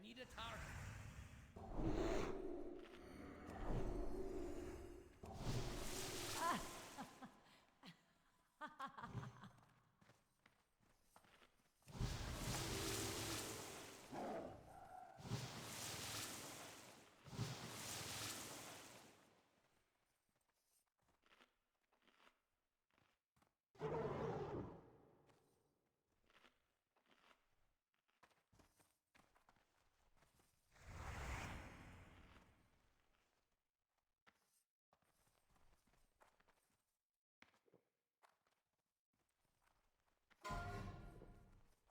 need a target.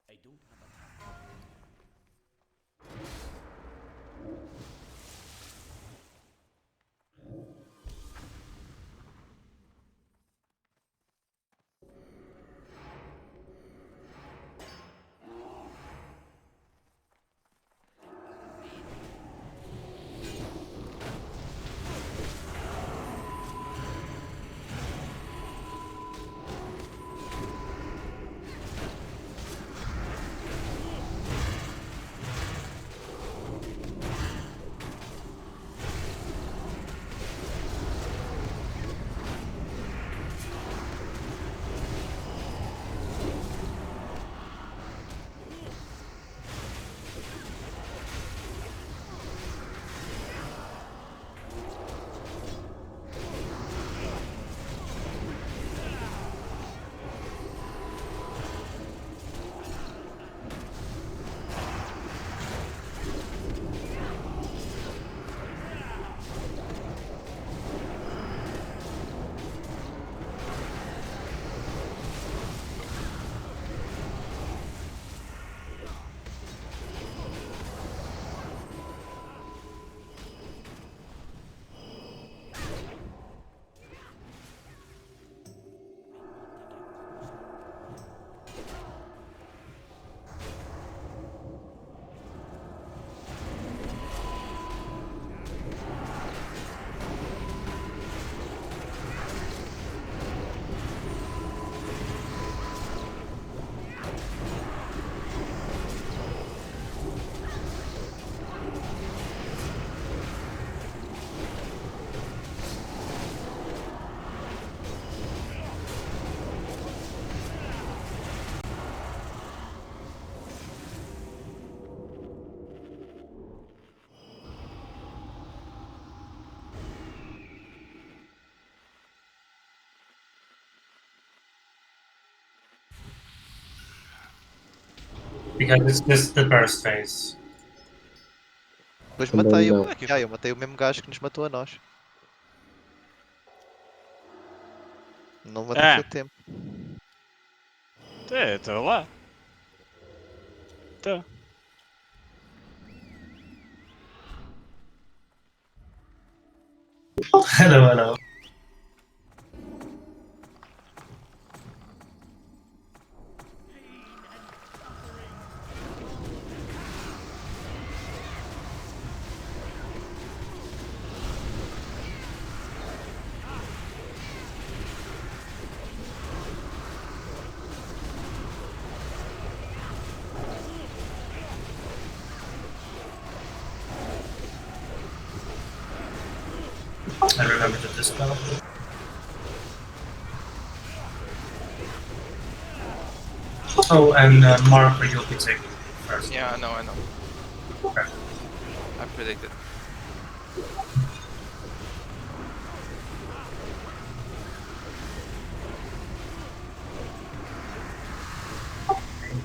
I don't have a target. Because it's just the burst phase. Depois Também matei não. eu matei o mesmo gajo que nos matou a nós. Não matei a tempo. Estou lá. Estou. Hello, hello. I remember to dispel. Oh, and Mark, you'll be taking first. Yeah, I know. Okay. I predicted.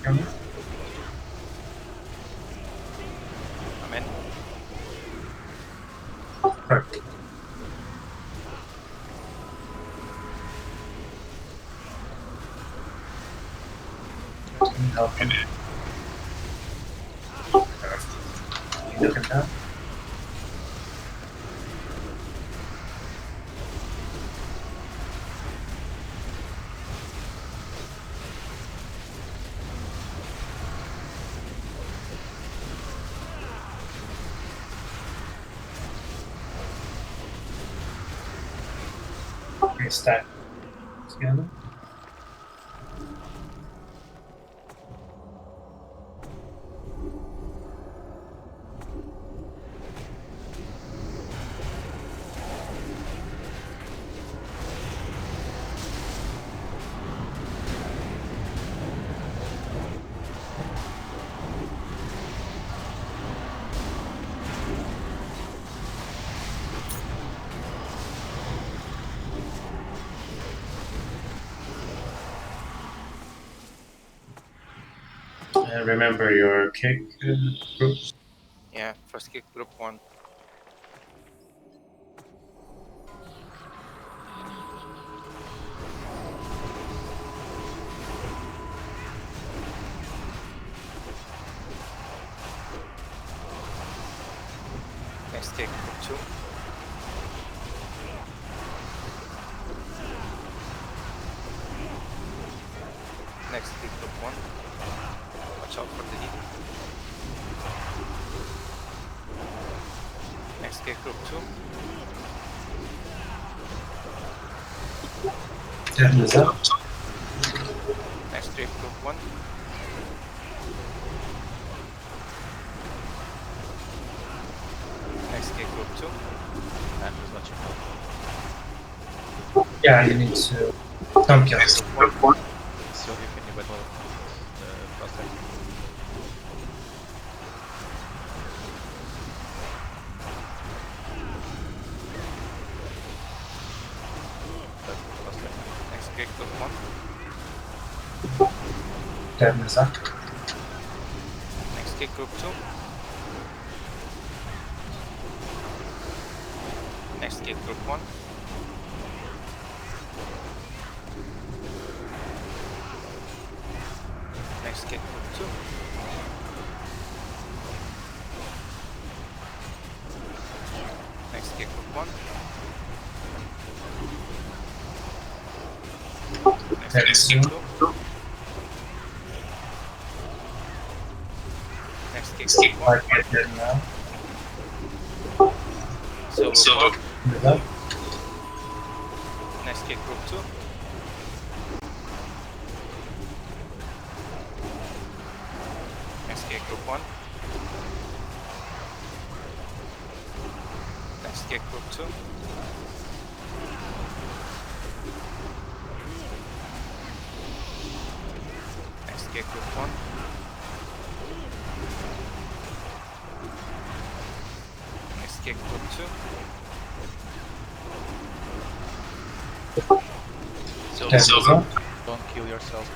Come. I'm in. Perfect. Help him. Perfect. Look at that. Okay, stack together. Remember your kick groups. Yeah, first kick group 1. Next kick group 2. Next kick group 1. Watch out for the heat. Next kick group 2. Turn is up. Next kick group 1. Next kick group 2. And is watching out. Yeah, you need to come kill. So you can battle faster. Next kick group 1. Turn is up. Next kick group 2. Next kick group 1. Next kick group 2. Next kick group 1. Next Very kick soon. group 2. Next kick group 1. I get there now. Silver 1. Turn is up. Next kick group 2. Next kick group 1. Next kick group 2. Next kick group 1. Next kick group 2. Turn is up. Don't kill yourself.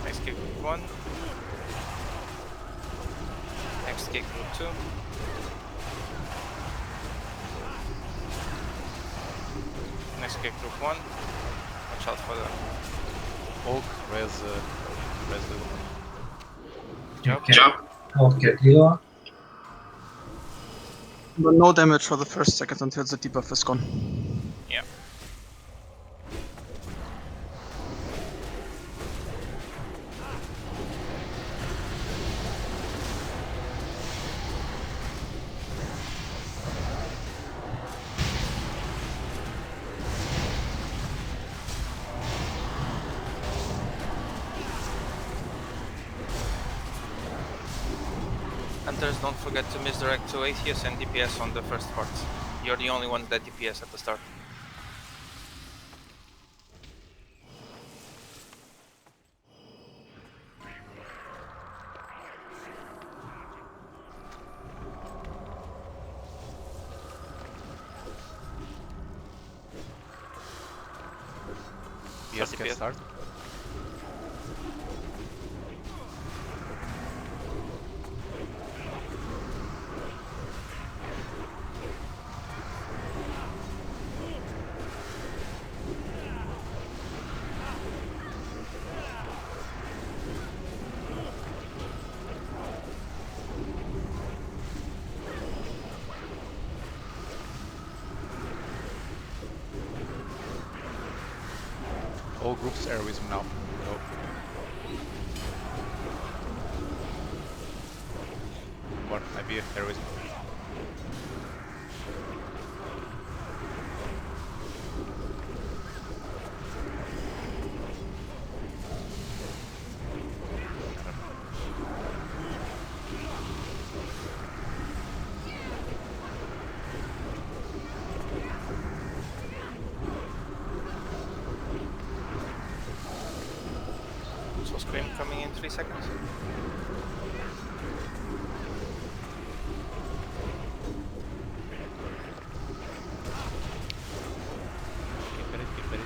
Next kick group 1. Next kick group 2. Next kick group 1. Watch out for the Oak, res the jump. Don't get healer. But no damage for the first second until the debuff is gone. Yeah. Hunters, don't forget to misdirect to Atheist and DPS on the first part. You're the only ones that DPS at the start. Yes, can DPS. start. All groups heroism now. Go. One, might be a heroism. So Scream coming in 3 seconds. Keep it, keep it.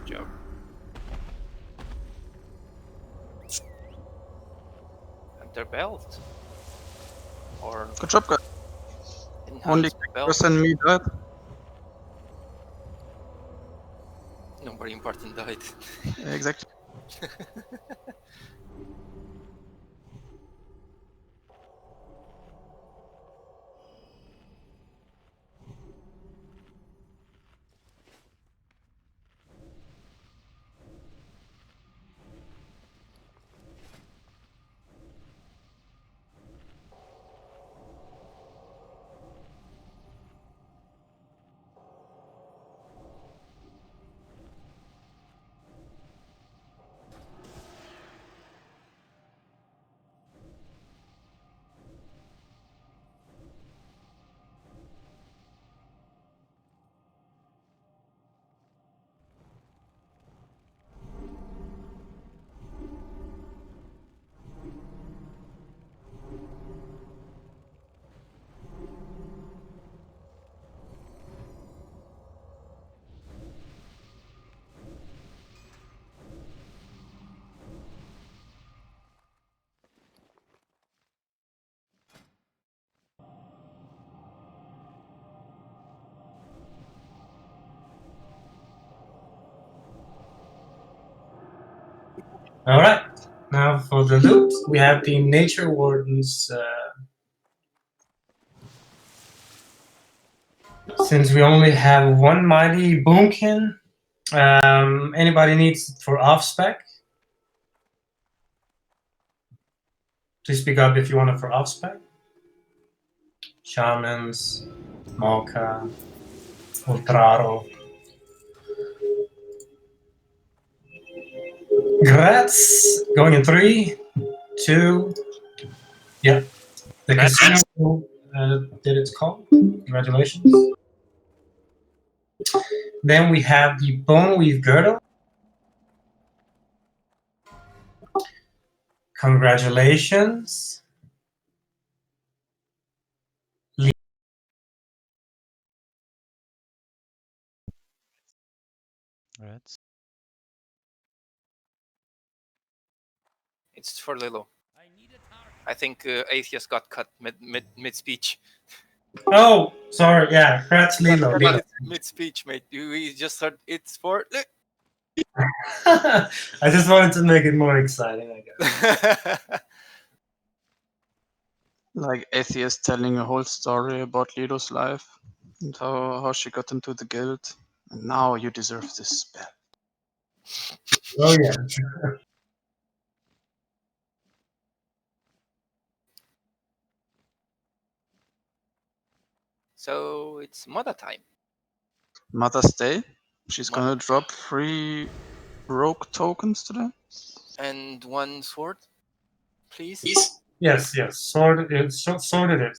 Job. Hunter belt. Or Good job, guys. Only enhanced belt. person me died. Nobody important died. Exactly. Alright, now for the loot, we have the Nature Wardens. Since we only have one mighty boomkin, anybody needs it for off spec? Please speak up if you want it for off spec. Shamans, Malka, Ultraro. Grats, going in 3, 2, yeah. The casino did its call. Congratulations. Then we have the Bone Weave Girdle. Congratulations. Right. It's for Lilo. I think Atheist got cut mid speech. Oh, sorry, yeah, Kratz Lilo. Lilo. Mid speech, mate. We just heard it's for. I just wanted to make it more exciting, I guess. Like Atheist telling a whole story about Lido's life and how she got into the guild. And now you deserve this spell. Oh, yeah. So it's mother time. Mother's Day. She's Mother- gonna drop 3 rogue tokens today. And 1 sword, please. Yes, yes. Sorted it. Sorted it.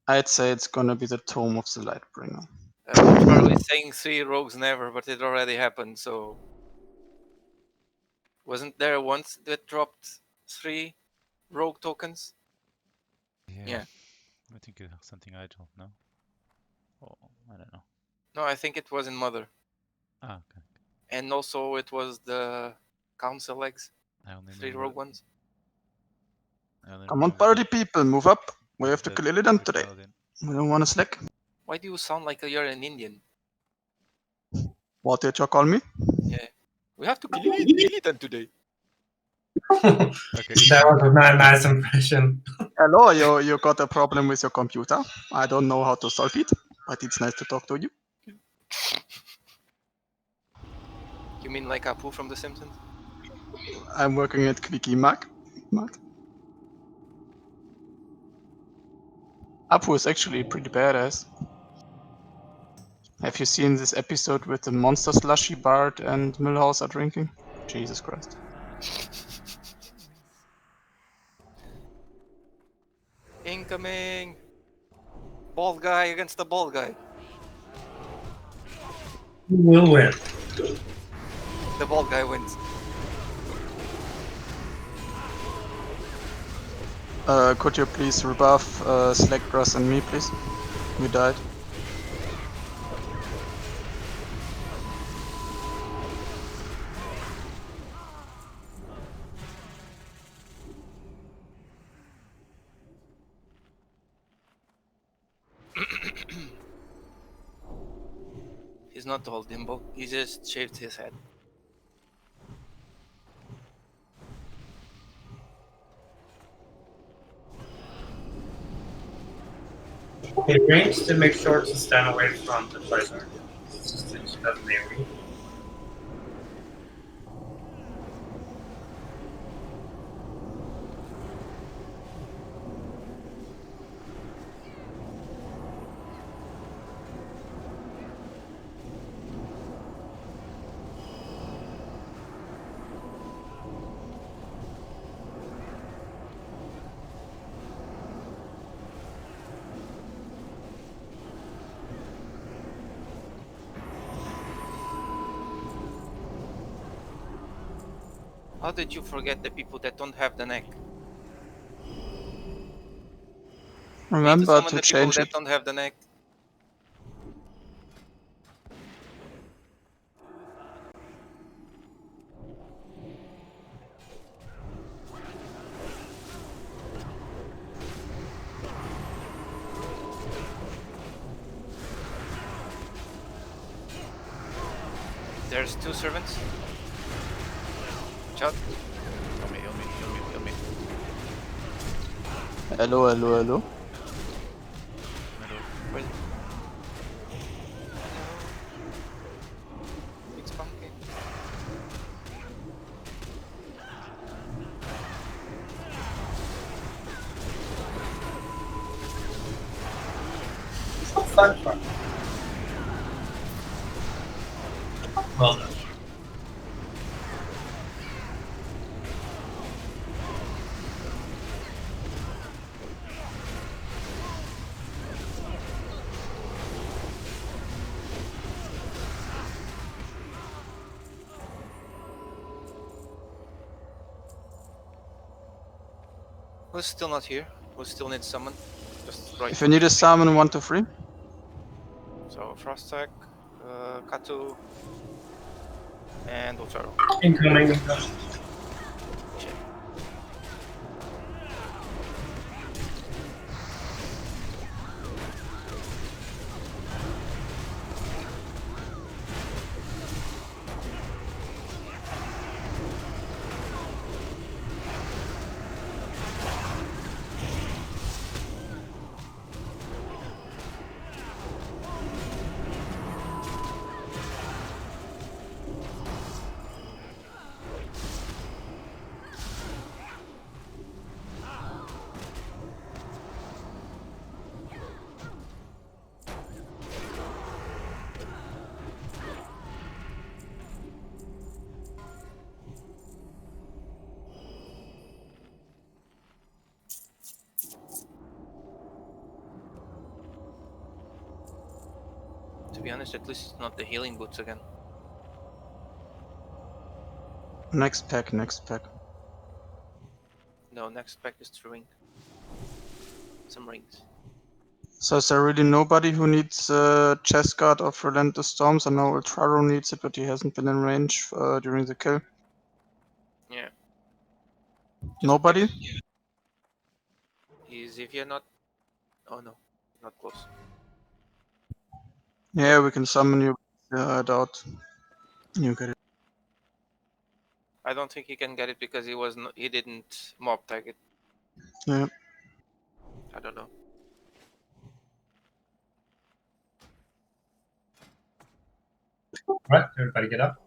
I'd say it's gonna be the Tome of the Lightbringer. Charlie's saying 3 rogues never, but it already happened. So wasn't there once that dropped 3 rogue tokens? Yeah. I think you have something I don't know. Oh, I don't know. No, I think it was in Mother. Ah, okay. And also it was the council eggs. I only 3 remember- rogue ones. I only Come on, remember party people, move up. We have to that kill Illidan BT today. Paladin. We don't wanna slack. Why do you sound like you're an Indian? What did you call me? Yeah. We have to kill Illidan today. Okay. That was a nice impression. Hello, you got a problem with your computer. I don't know how to solve it, but it's nice to talk to you. You mean like Apu from The Simpsons? I'm working at Quickie Mac. Apu is actually pretty badass. Have you seen this episode with the monster slushy Bart and Milhouse are drinking? Jesus Christ. Incoming! Bald guy against the bald guy. Who will win? The bald guy wins. Could you please rebuff Slackgrass and me, please? We died. He's not all Dimble. He just shaved his head. He range to make sure to stand away from the fighter. That's maybe. How did you forget the people that don't have the neck? You need to Remember summon to the people change that it. don't have the neck. There's 2 servants. Watch out. Heal me, heal me, heal me, heal me. Hello, hello, hello. Middle. Where's... It's pumpkin. Fun. Well done. Who's still not here? Who still needs summon? Just right. If you need a summon 1 to 3. So Frostak, Katu, and Otaro. Incoming. Shit. To be honest, at least it's not the healing boots again. Next pack, next pack. No, next pack is the ring. Some rings. So is there really nobody who needs chest guard of Relentless Storms? I know Ultraro needs it, but he hasn't been in range during the kill. Yeah. Nobody? Is Zivia not? Oh no, not close. Yeah, we can summon you. I doubt you get it. I don't think he can get it because he didn't mob tag it. Yeah. I don't know. Right, everybody get up.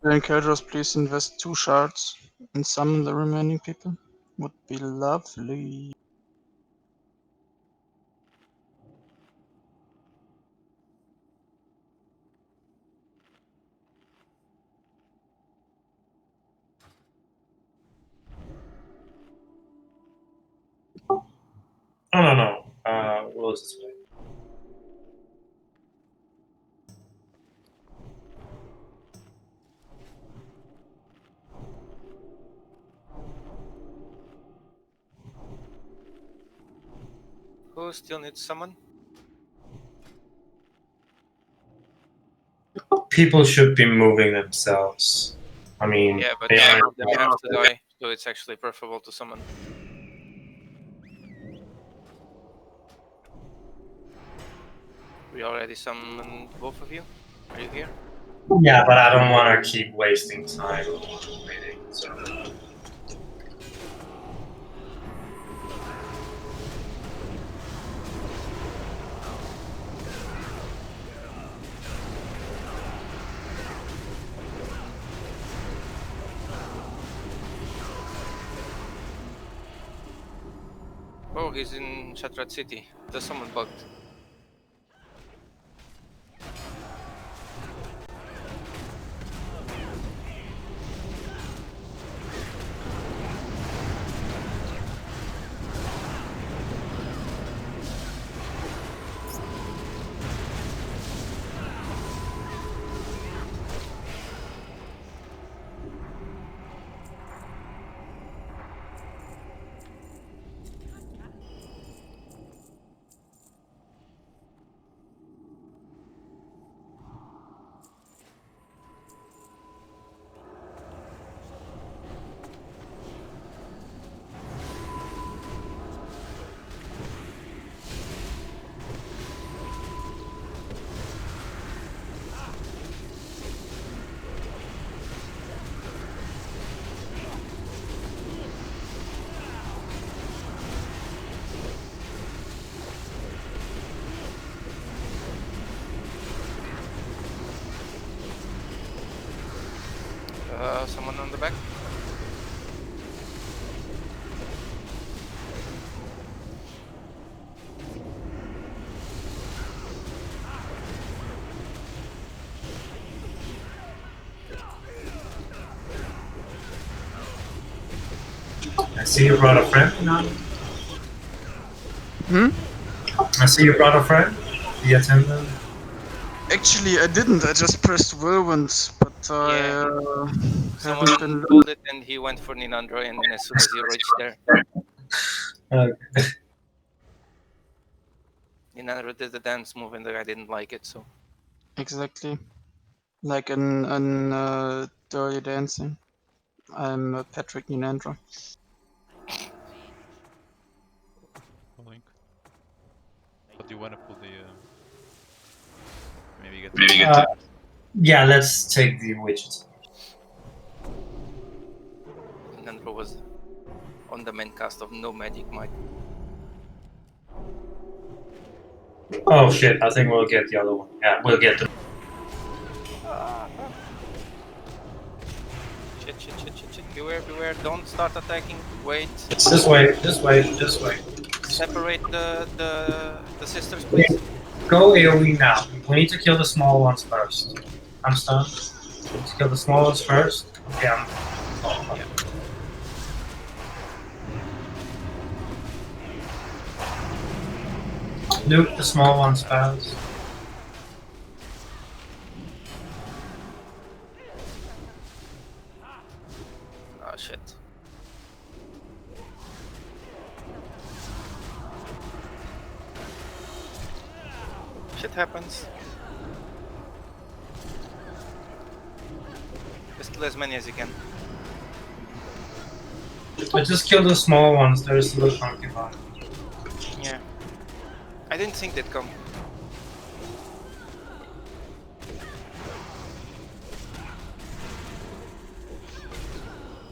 Then Keldros, please invest 2 shards and summon the remaining people. Would be lovely. Oh no. Will's this way. Who still needs someone? People should be moving themselves. I mean, Yeah, but they some are. of them have to die, so it's actually preferable to summon. We already summoned both of you? Are you here? Yeah, but I don't want to keep wasting time waiting. So. Oh, he's in Shatrat City. The summon bugged. Someone on the back? I see you brought a friend. I see you brought a friend. The attendant. Actually, I didn't. I just pressed whirlwind, but I haven't Someone been. pulled it and he went for Ninandro, and then as soon as he reached there, Okay. Ninandro did the dance move and the guy didn't like it, so. Exactly. Like in Dirty Dancing. I'm Patrick Ninandra. Link. But do you want to pull the? Maybe get. Yeah, let's take the widget. Ninandro was on the main cast of No Magic Might. Oh shit! I think we'll get the other one. Yeah, we'll get the. Shit. Beware, beware. Don't start attacking. Wait. This way. This way. This way. Separate the sisters, please. Go AoE now. We need to kill the small ones first. I'm stunned. Let's kill the small ones first. Okay, I'm. Yeah. Nuke the small ones first. Oh shit. Shit happens. Just kill as many as you can. I just kill the small ones. There's still a concubine. Yeah. I didn't think they'd come.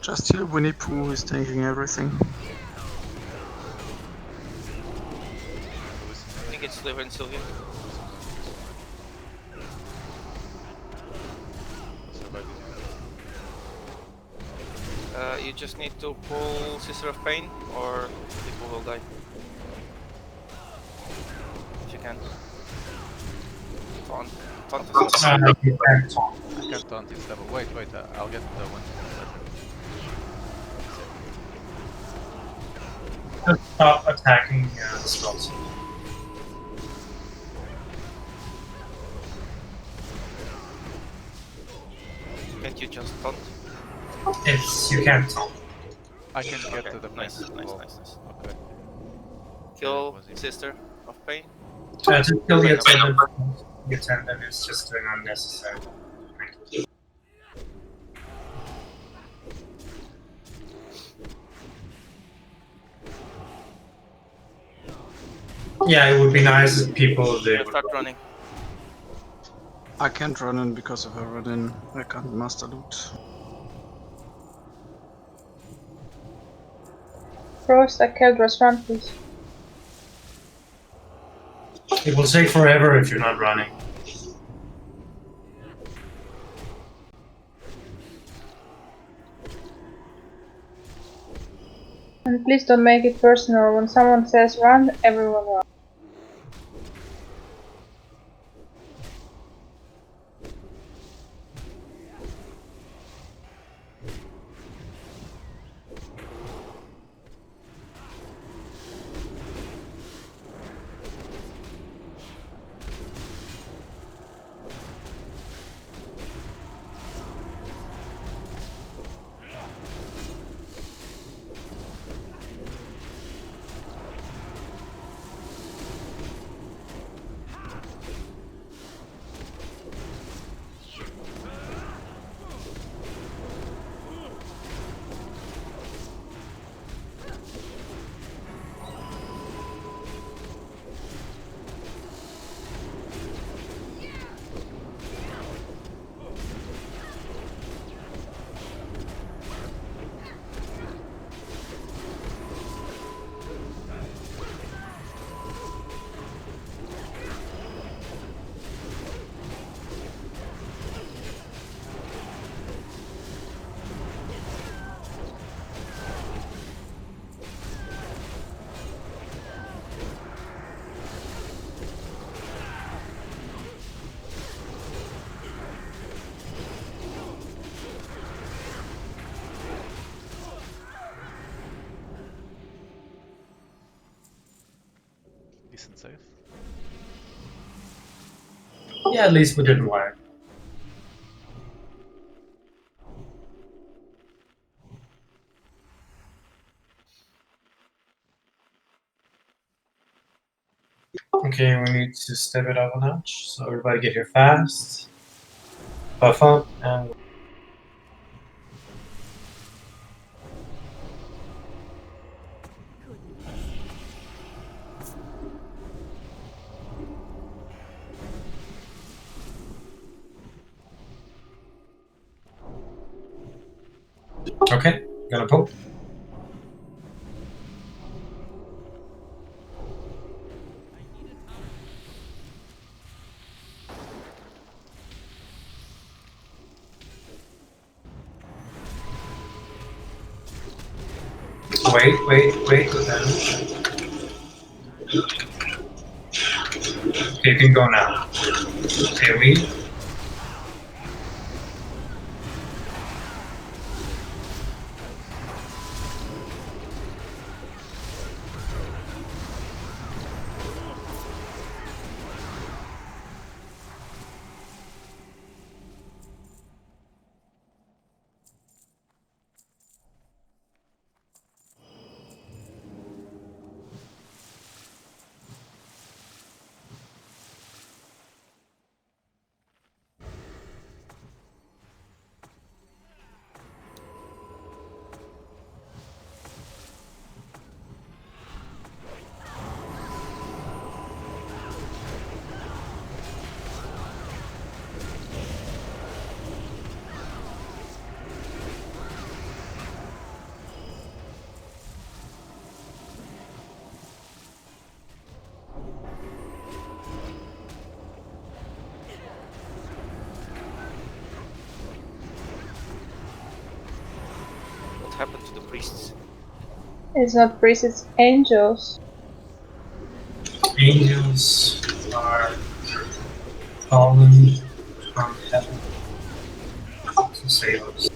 Just here, Winnie Pooh is taking everything. I think it's Liver and Sylvian. You just need to pull Sister of Pain, or people will die. If you can. Taunt the sister. You can't talk. I can't taunt this level. Wait, I'll get the one. Just stop attacking the spells. Can't you just taunt? It's you can't talk. I can get Okay, to the nice. Okay. Kill was him. Sister of Pain. Just kill the Fair enough. attendant. The attendant is just an unnecessary. Yeah, it would be nice if people they I would start running. I can't run in because of a run-in. I can't master loot. Frost, Keldros, run please. It will take forever if you're not running. And please don't make it personal. When someone says run, everyone run. Decent save. Yeah, at least we didn't wipe. Okay, we need to step it up a notch. So everybody get here fast. Buff up and okay, gonna pull. Wait, then. Okay, you can go now. Okay, we. What happened to the priests? It's not priests, it's angels. Angels are fallen from heaven to save us.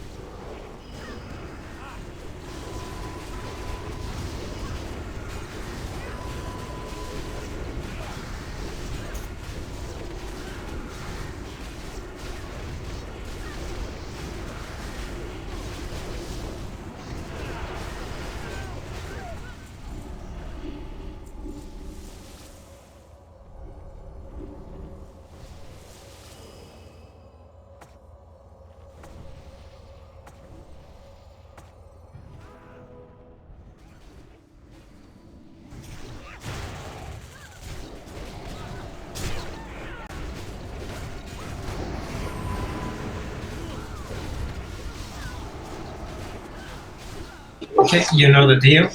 Okay, you know the deal.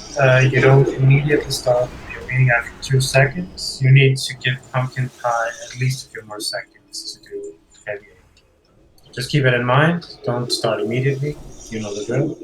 You don't immediately start your meeting after 2 seconds. You need to give pumpkin pie at least a few more seconds to do heavy. Just keep it in mind. Don't start immediately. You know the drill.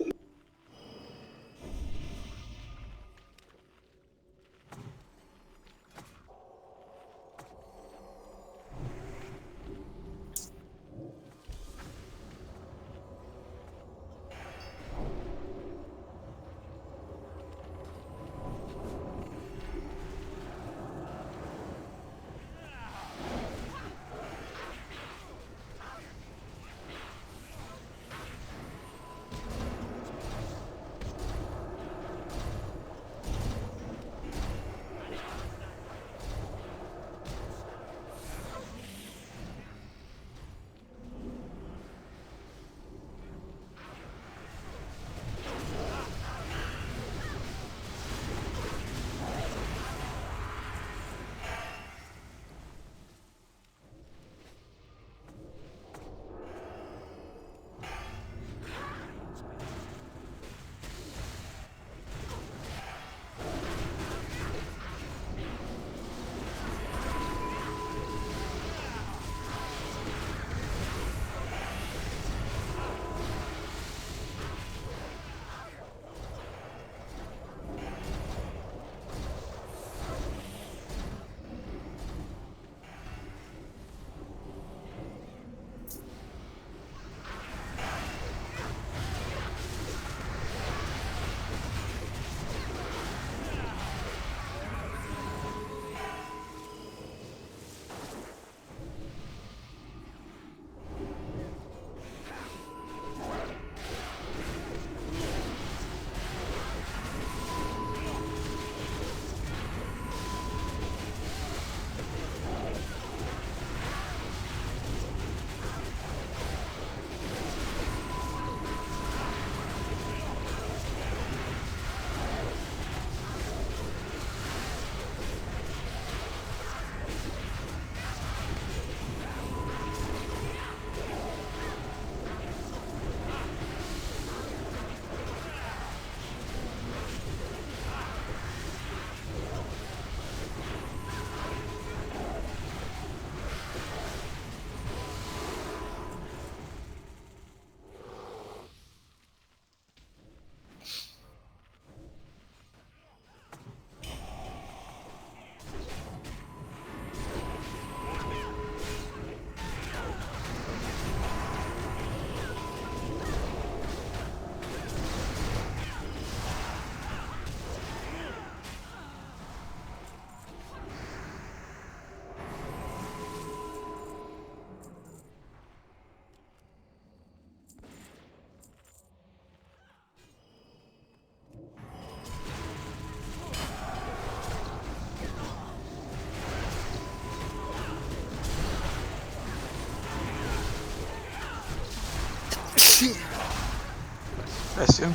Bless you.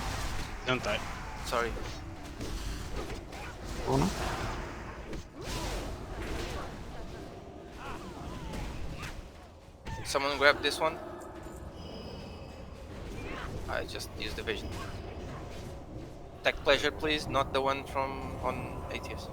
Don't die. Sorry. Uno. Someone grab this one. I just used the vision. Tech pleasure, please, not the one from on ATS.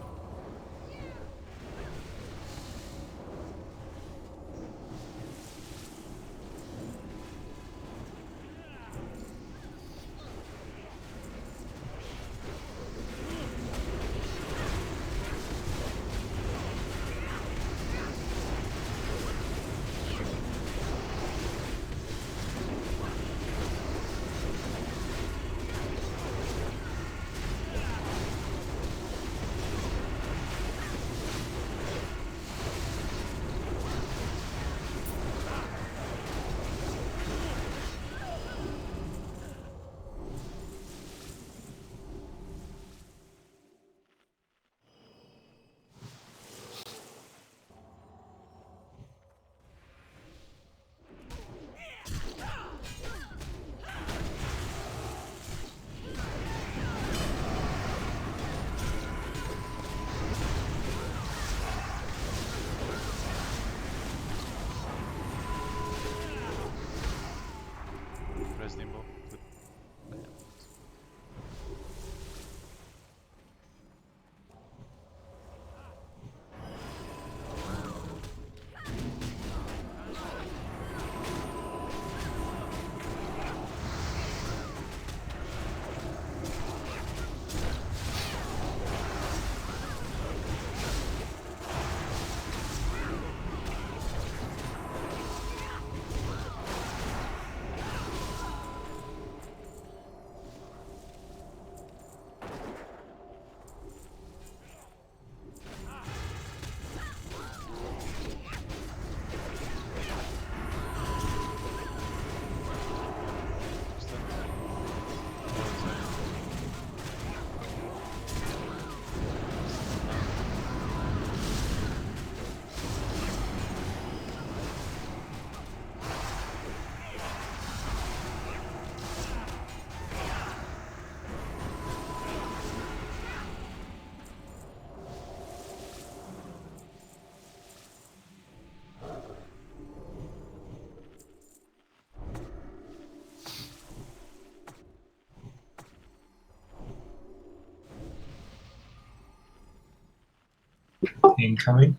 Incoming.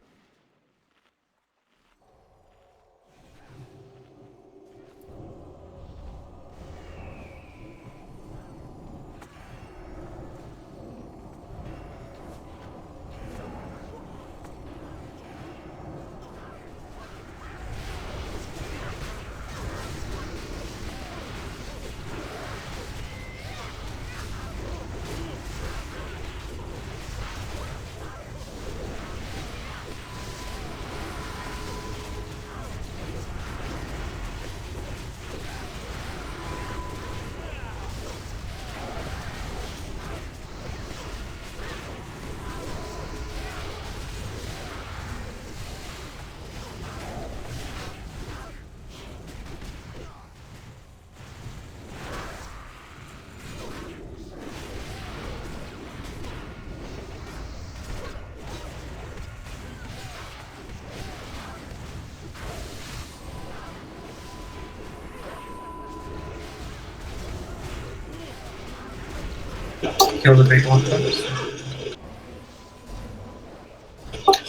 Kill the big one first.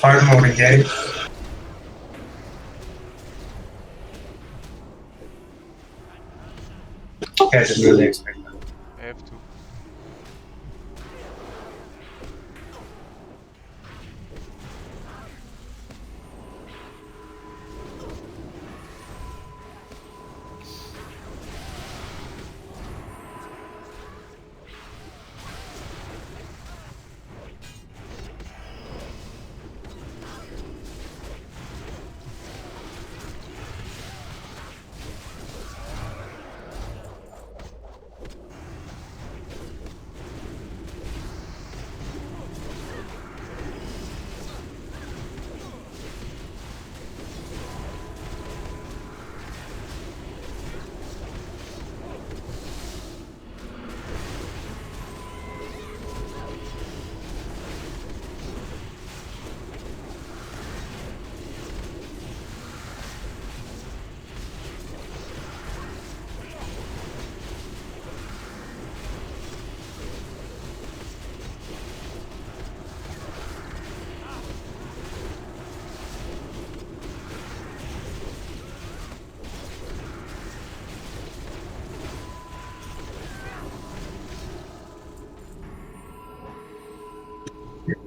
Hard mode engage. Okay, I didn't really expect that. I have to.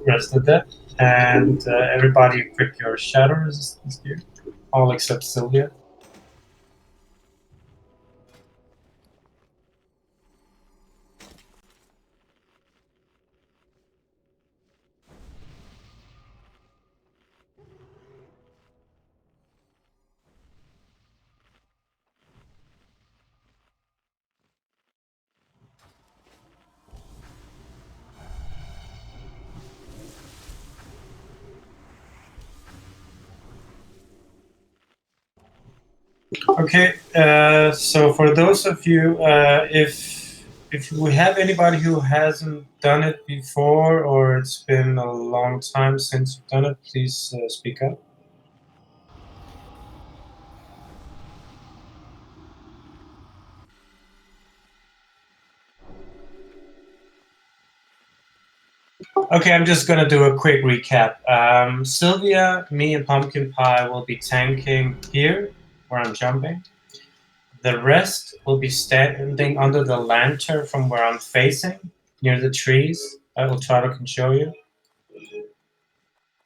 Rested that. And everybody equip your shadow resistance gear. All except Sylvia. Okay, so for those of you, if we have anybody who hasn't done it before, or it's been a long time since you've done it, please speak up. Okay, I'm just gonna do a quick recap. Sylvia, me, and Pumpkin Pie will be tanking here, where I'm jumping. The rest will be standing under the lantern from where I'm facing, near the trees. I will try to show you.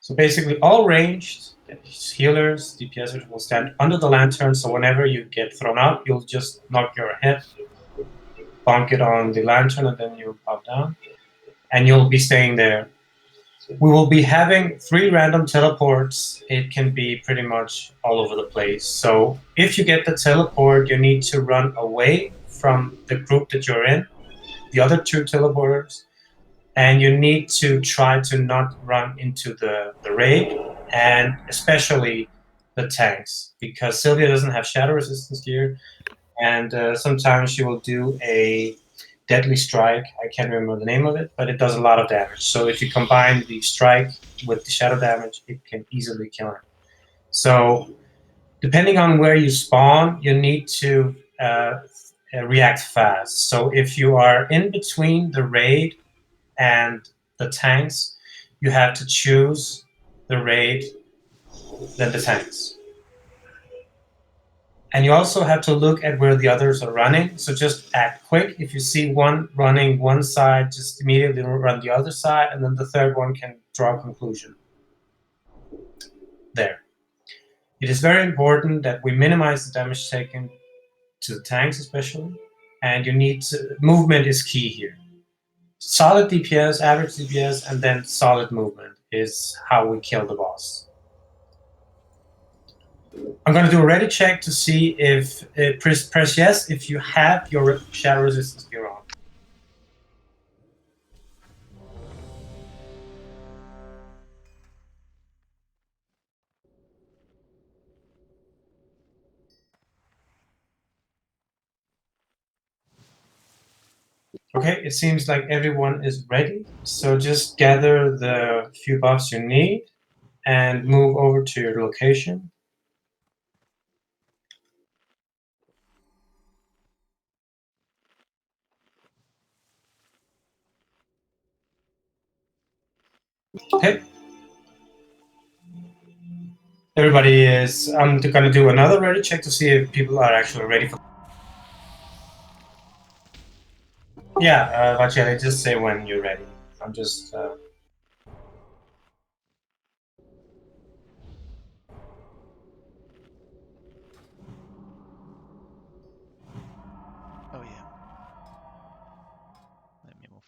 So basically, all ranged healers, DPSers will stand under the lantern. So whenever you get thrown out, you'll just knock your head, bonk it on the lantern, and then you'll pop down, and you'll be staying there. We will be having 3 random teleports. It can be pretty much all over the place. So if you get the teleport, you need to run away from the group that you're in, the other 2 teleporters, and you need to try to not run into the raid, and especially the tanks, because Sylvia doesn't have shadow resistance gear, and sometimes she will do a deadly strike. I can't remember the name of it, but it does a lot of damage. So if you combine the strike with the shadow damage, it can easily kill her. So depending on where you spawn, you need to react fast. So if you are in between the raid and the tanks, you have to choose the raid than the tanks. And you also have to look at where the others are running. So just act quick. If you see one running one side, just immediately run the other side, and then the third one can draw a conclusion. There. It is very important that we minimize the damage taken to the tanks especially, and you need to, movement is key here. Solid DPS, average DPS, and then solid movement is how we kill the boss. I'm going to do a ready check to see if press yes if you have your shadow resistance gear on. Okay, it seems like everyone is ready. So just gather the few buffs you need and move over to your location. Okay. Everybody is, I'm going to do another ready check to see if people are actually ready for. Yeah, Vacheli, just say when you're ready. I'm just. Oh yeah. Let me move.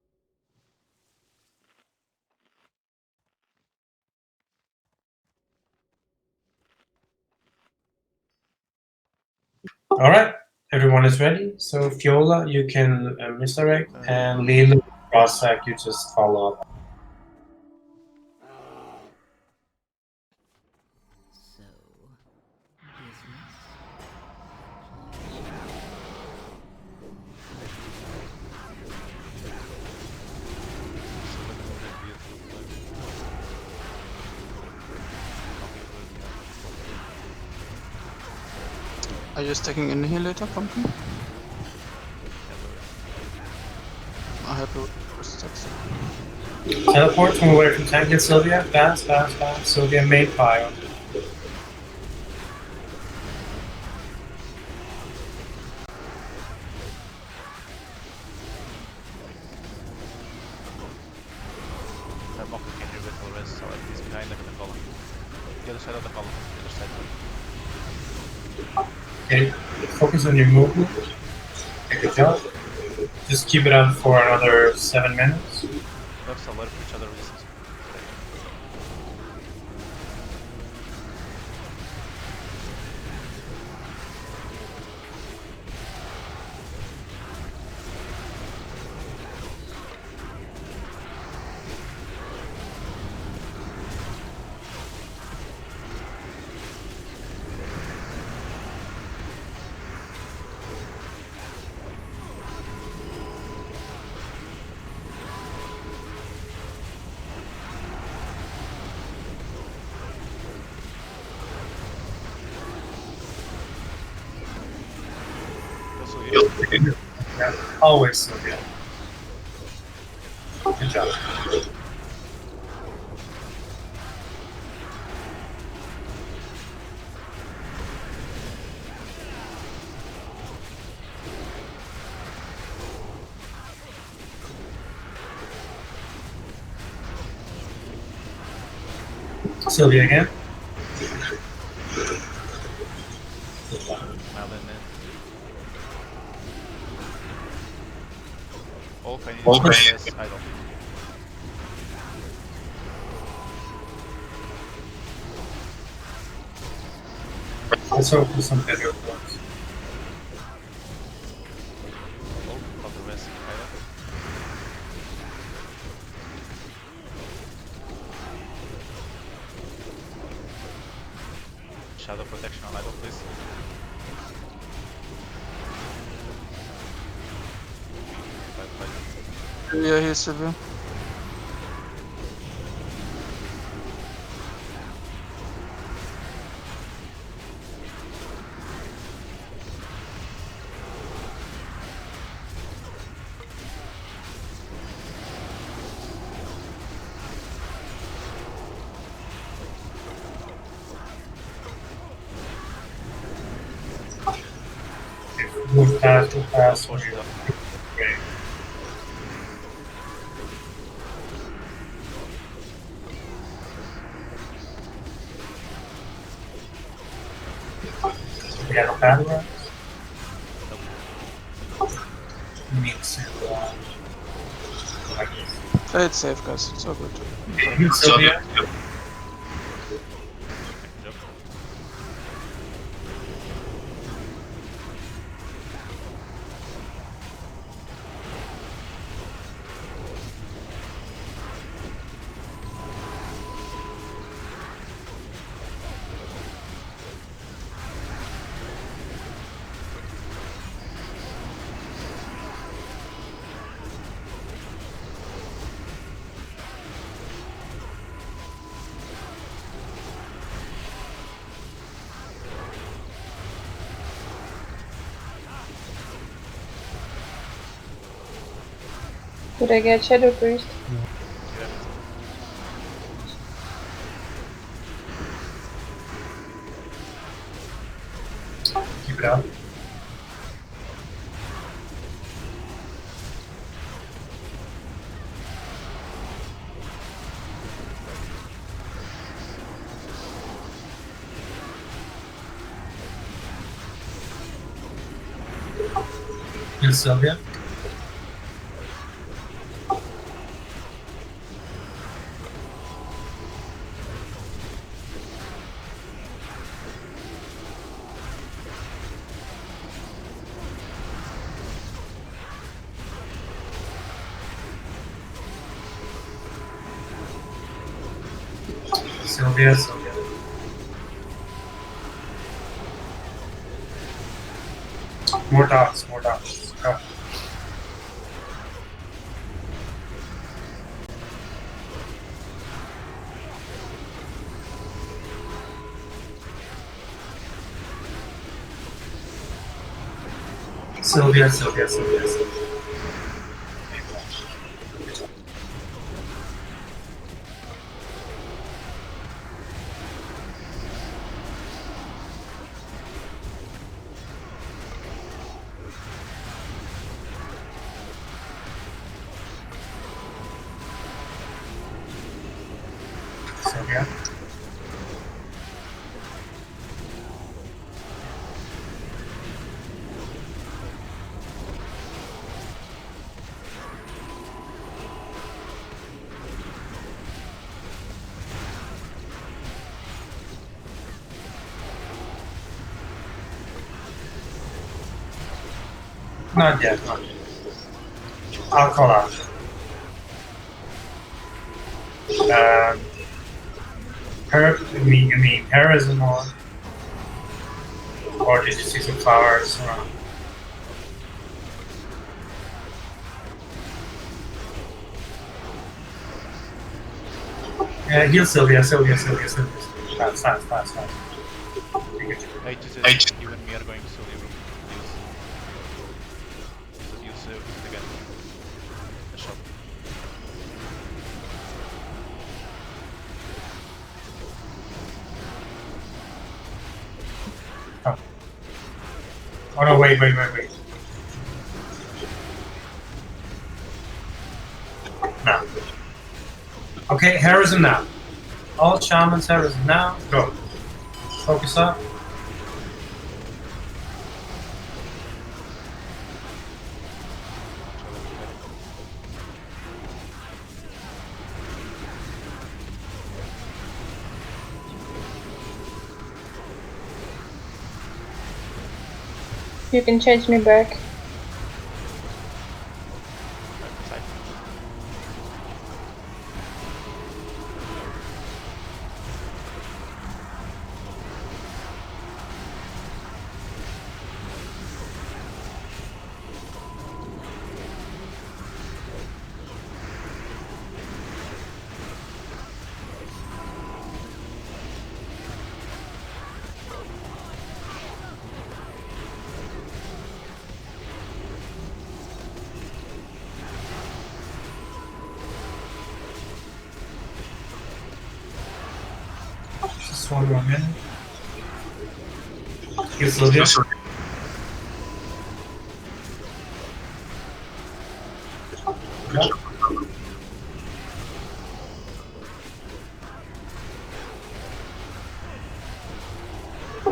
All right, everyone is ready. So Fiola, you can misdirect, and Lilo, Rossack, you just follow up. Are you taking Inhibitor, Pumpkin? I have to first text. Teleport, move away from tank, get Sylvia. Fast, fast, fast. Sylvia, main fire. Mock can do with the rest, so he's behind them in the column. The other side of the column. The other side. Okay, focus on your movement. Good job. Just keep it up for another 7 minutes. Buffs alert for each other resistance. Yeah, always Sylvia. Good job. Sylvia again. Okay. Yes, I don't. Let's hope for some better ones. Oh, of the rest, I don't. Shadow protection on idle, please. Yeah, he's severe. Move fast. Push it up. Okay. We have a battle run. We need to like this. Play it safe, guys. It's all good. Sylvia. Good job. Did I get Shadow Priest? Keep it up. Heal Sylvia. Sylvia. More dots. Go. Sylvia. Sylvia. Not yet. I'll call out. You mean Parasamore? Or did you see some flowers around? Heal Sylvia. Fast. H, you and me are going to leave. Use again. A shot. Oh no, wait. Now. Okay, Heroism now. All shamans, Heroism now. Go. Focus up. You can change me back. Side. Just 1 more minute. Heal Sylvia.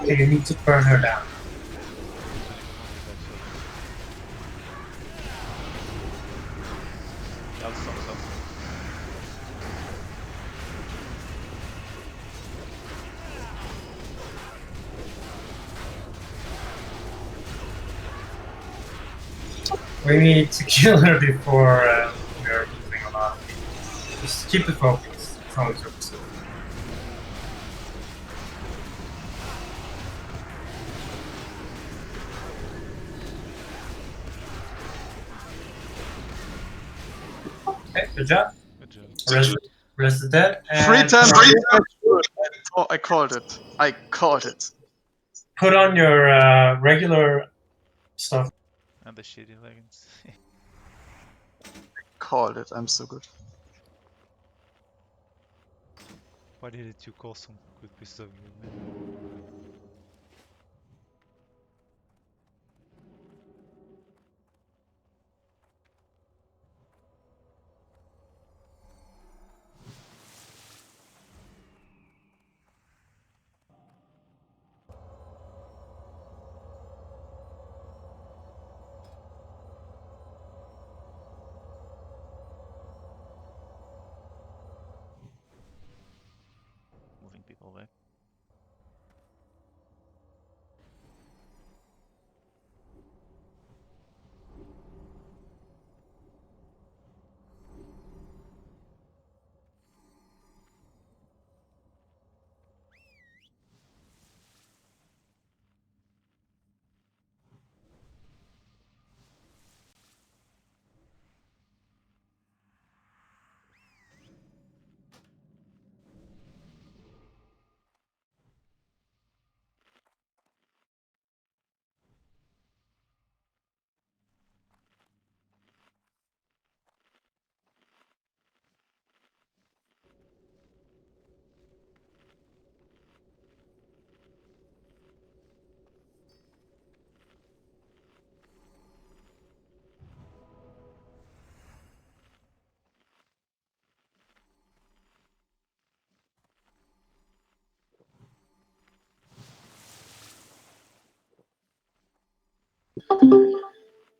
Okay, you need to burn her down. Ja, det står så. We need to kill her before we are losing a lot of people. Just keep the focus. It's only 2%. Okay, good job. Good job. Rest is dead. Three And times. Oh, I called it. I called it. put on your regular stuff. And the shitty leggings. Called it. I'm so good. Why didn't you call some good pieces of gear, man? Moving people away.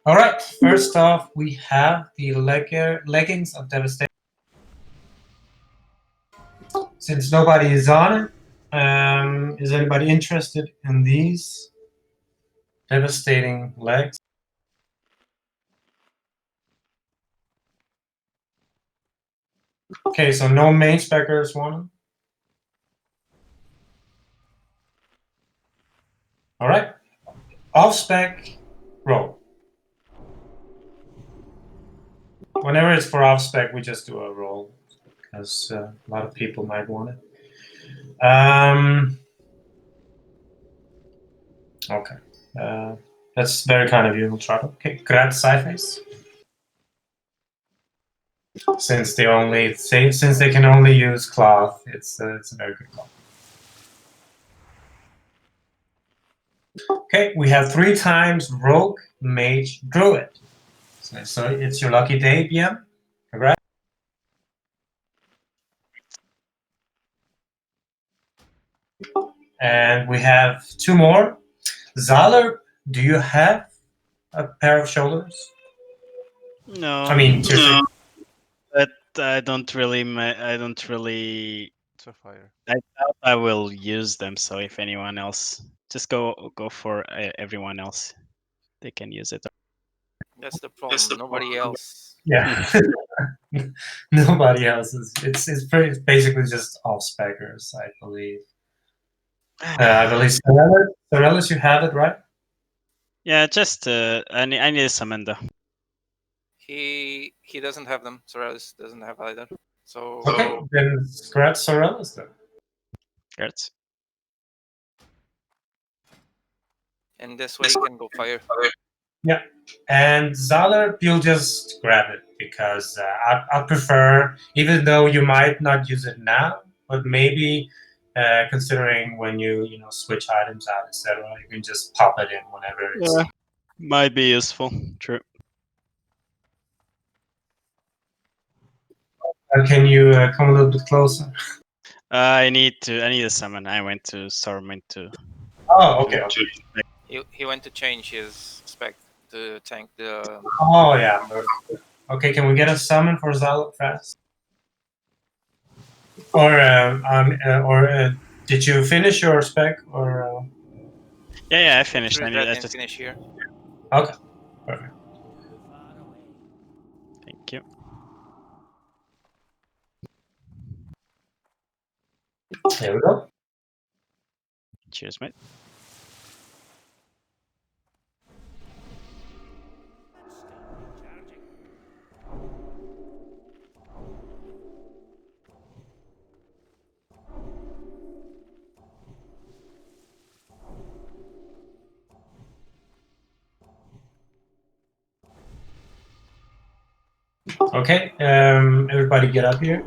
All right. First off, we have the leggings of devastation. Since nobody is on it, is anybody interested in these devastating legs? Okay, so no main speckers want them. All right. Off spec, roll. Whenever it's for off spec, we just do a roll because a lot of people might want it. Okay. That's very kind of you, Ultrato. Okay, grab Sci-Face. Since they can only use cloth, it's a very good call. Okay, we have 3 times Rogue, Mage, Druid. So it's your lucky day, BM. Congrats. And we have 2 more. Zaler, do you have a pair of shoulders? No. I mean, no. But I don't really. It's a fire. I doubt I will use them. So if anyone else, just go for everyone else. They can use it. That's the problem. Nobody else. Yeah. Nobody else is. It's basically just off speckers, I believe. I believe Sorellis, you have it, right? Yeah, just I need a summon though. He doesn't have them. Sorrellis doesn't have either. So Okay, then scratch Sorellis then. Gertz. and this way he can go fire. Yeah, and Zaler, you'll just grab it because I prefer, even though you might not use it now, but maybe considering when you switch items out, etc., you can just pop it in whenever it's. Yeah, might be useful. True. Can you come a little bit closer? I need a summon. I went to Storm into. Oh, okay. to Okay. spec. He went to change his spec to tank the. Oh yeah. Perfect. Okay, can we get a summon for Zalok fast? Or did you finish your spec or? Yeah, I finished. Through I that need. I and just finish here. Okay, perfect. thank you. There we go. Cheers, mate. Okay, everybody get up here.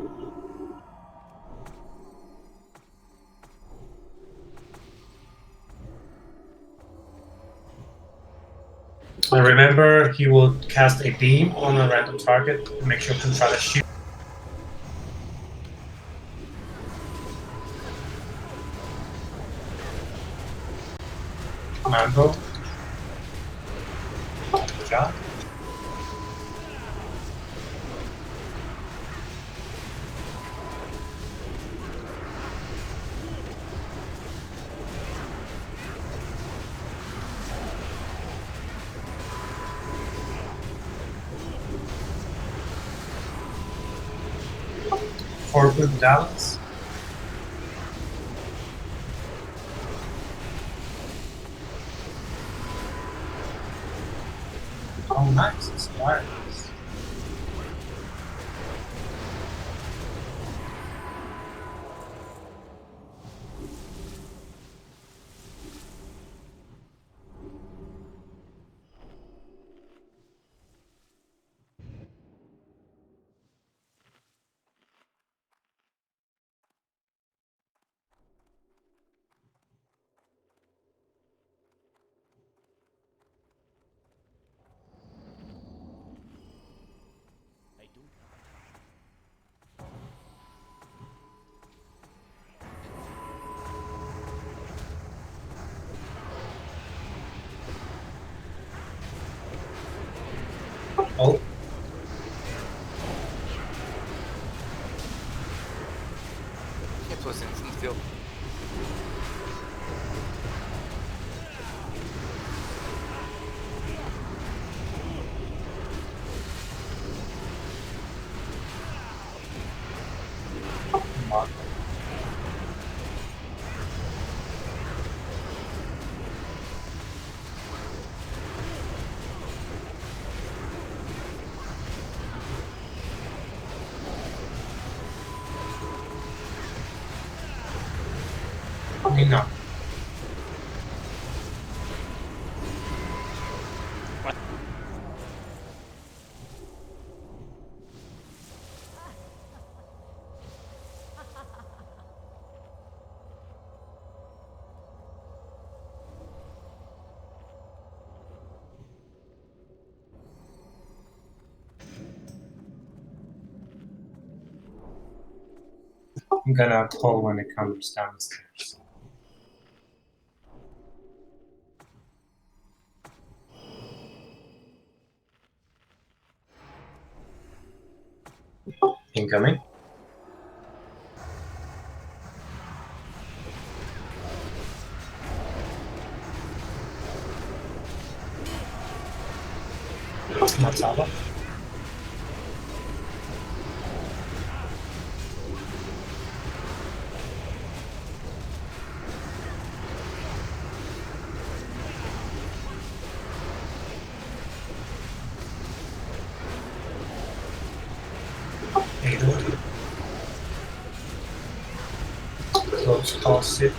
And remember, he will cast a beam on a random target and make sure to try to shoot. Commando. Good job. Forward Dallas. Oh, nice. It's wireless. Oh, It was instant kill. come on. No. I'm gonna pull when it comes downstairs. Incoming. Matsaba. Edo. Close call sit.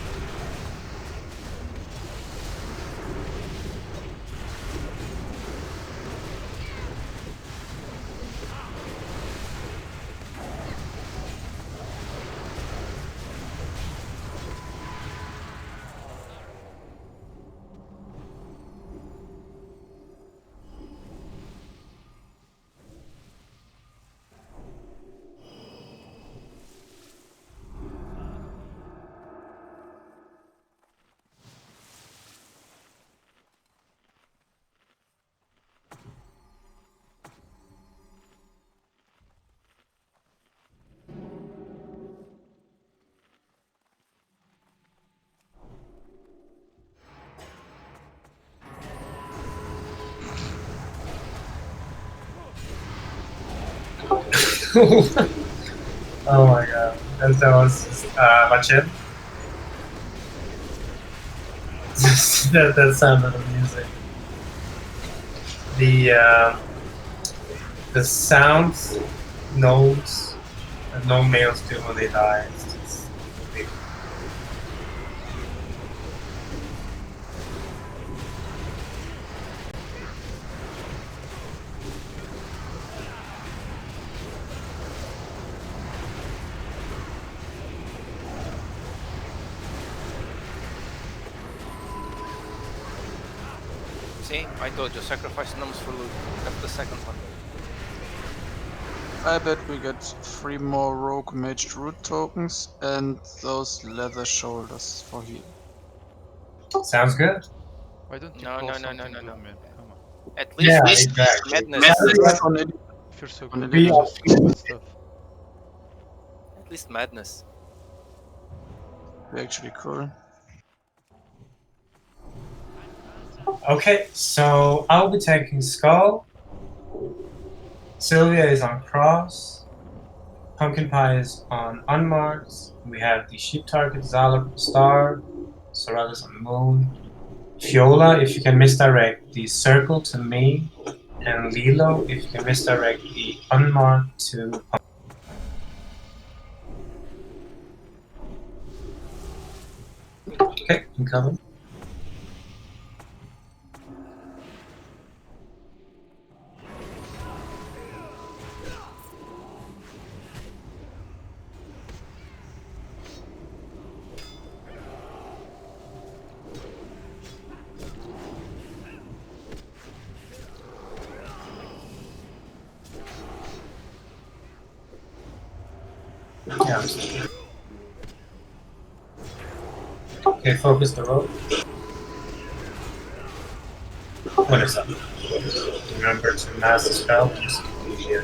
Oh my god. That was just, Machin. that sounded amusing. The sounds, notes that no males do when they die. It's just ridiculous. See, I told you, sacrifice numbers for loot. That's the second one. I bet we get 3 more rogue maged root tokens and those leather shoulders for heal. Sounds good. Why don't you No, call no, no, no, something no, good, no. man? Come on. At Yeah, least exactly. madness. If you're so On good, We just call good stuff. At least madness. Actually cool. Okay, so I'll be taking Skull. Sylvia is on Cross. Pumpkin Pie is on Unmarked. We have the Sheep Target, Zala Star. Sorada's on Moon. Fiola, if you can misdirect the Circle to me. And Lilo, if you can misdirect the Unmarked to Okay, I'm coming. Yeah, I'm still. Okay, focus the road. What is up? Remember to mass the spell. Just here.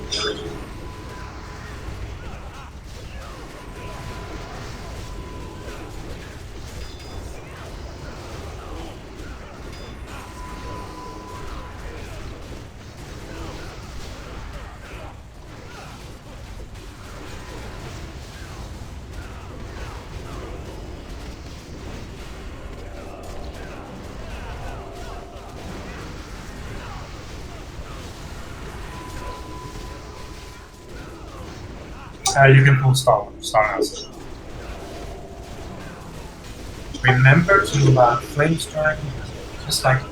You can pull Star Master. Remember to Flame Strike, just like that.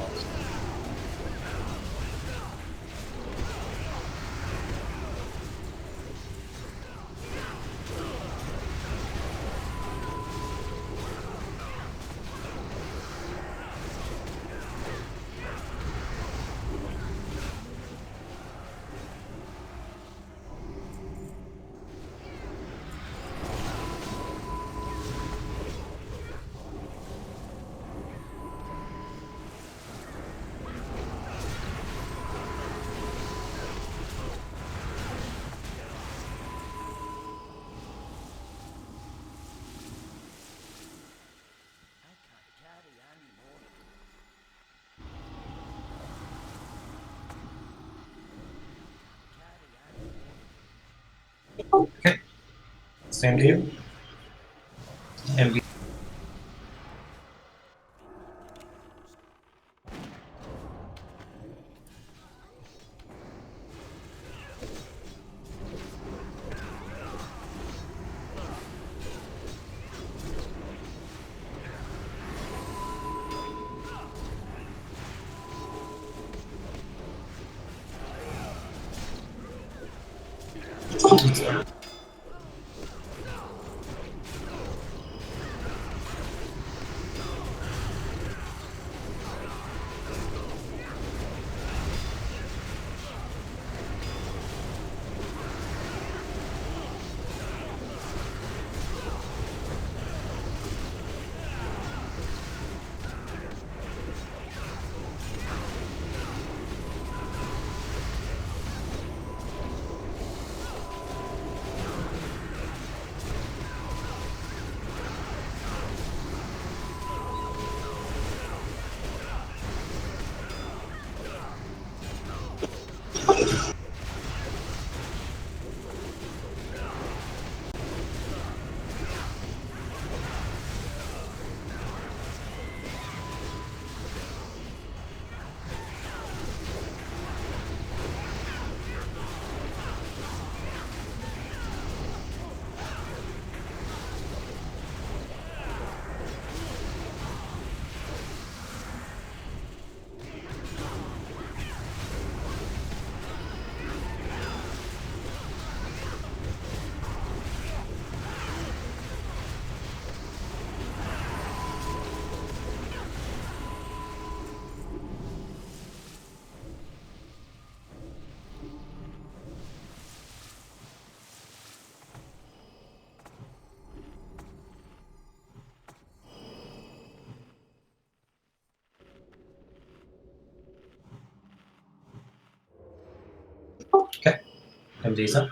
Okay, same deal. And we Okay. MD's up.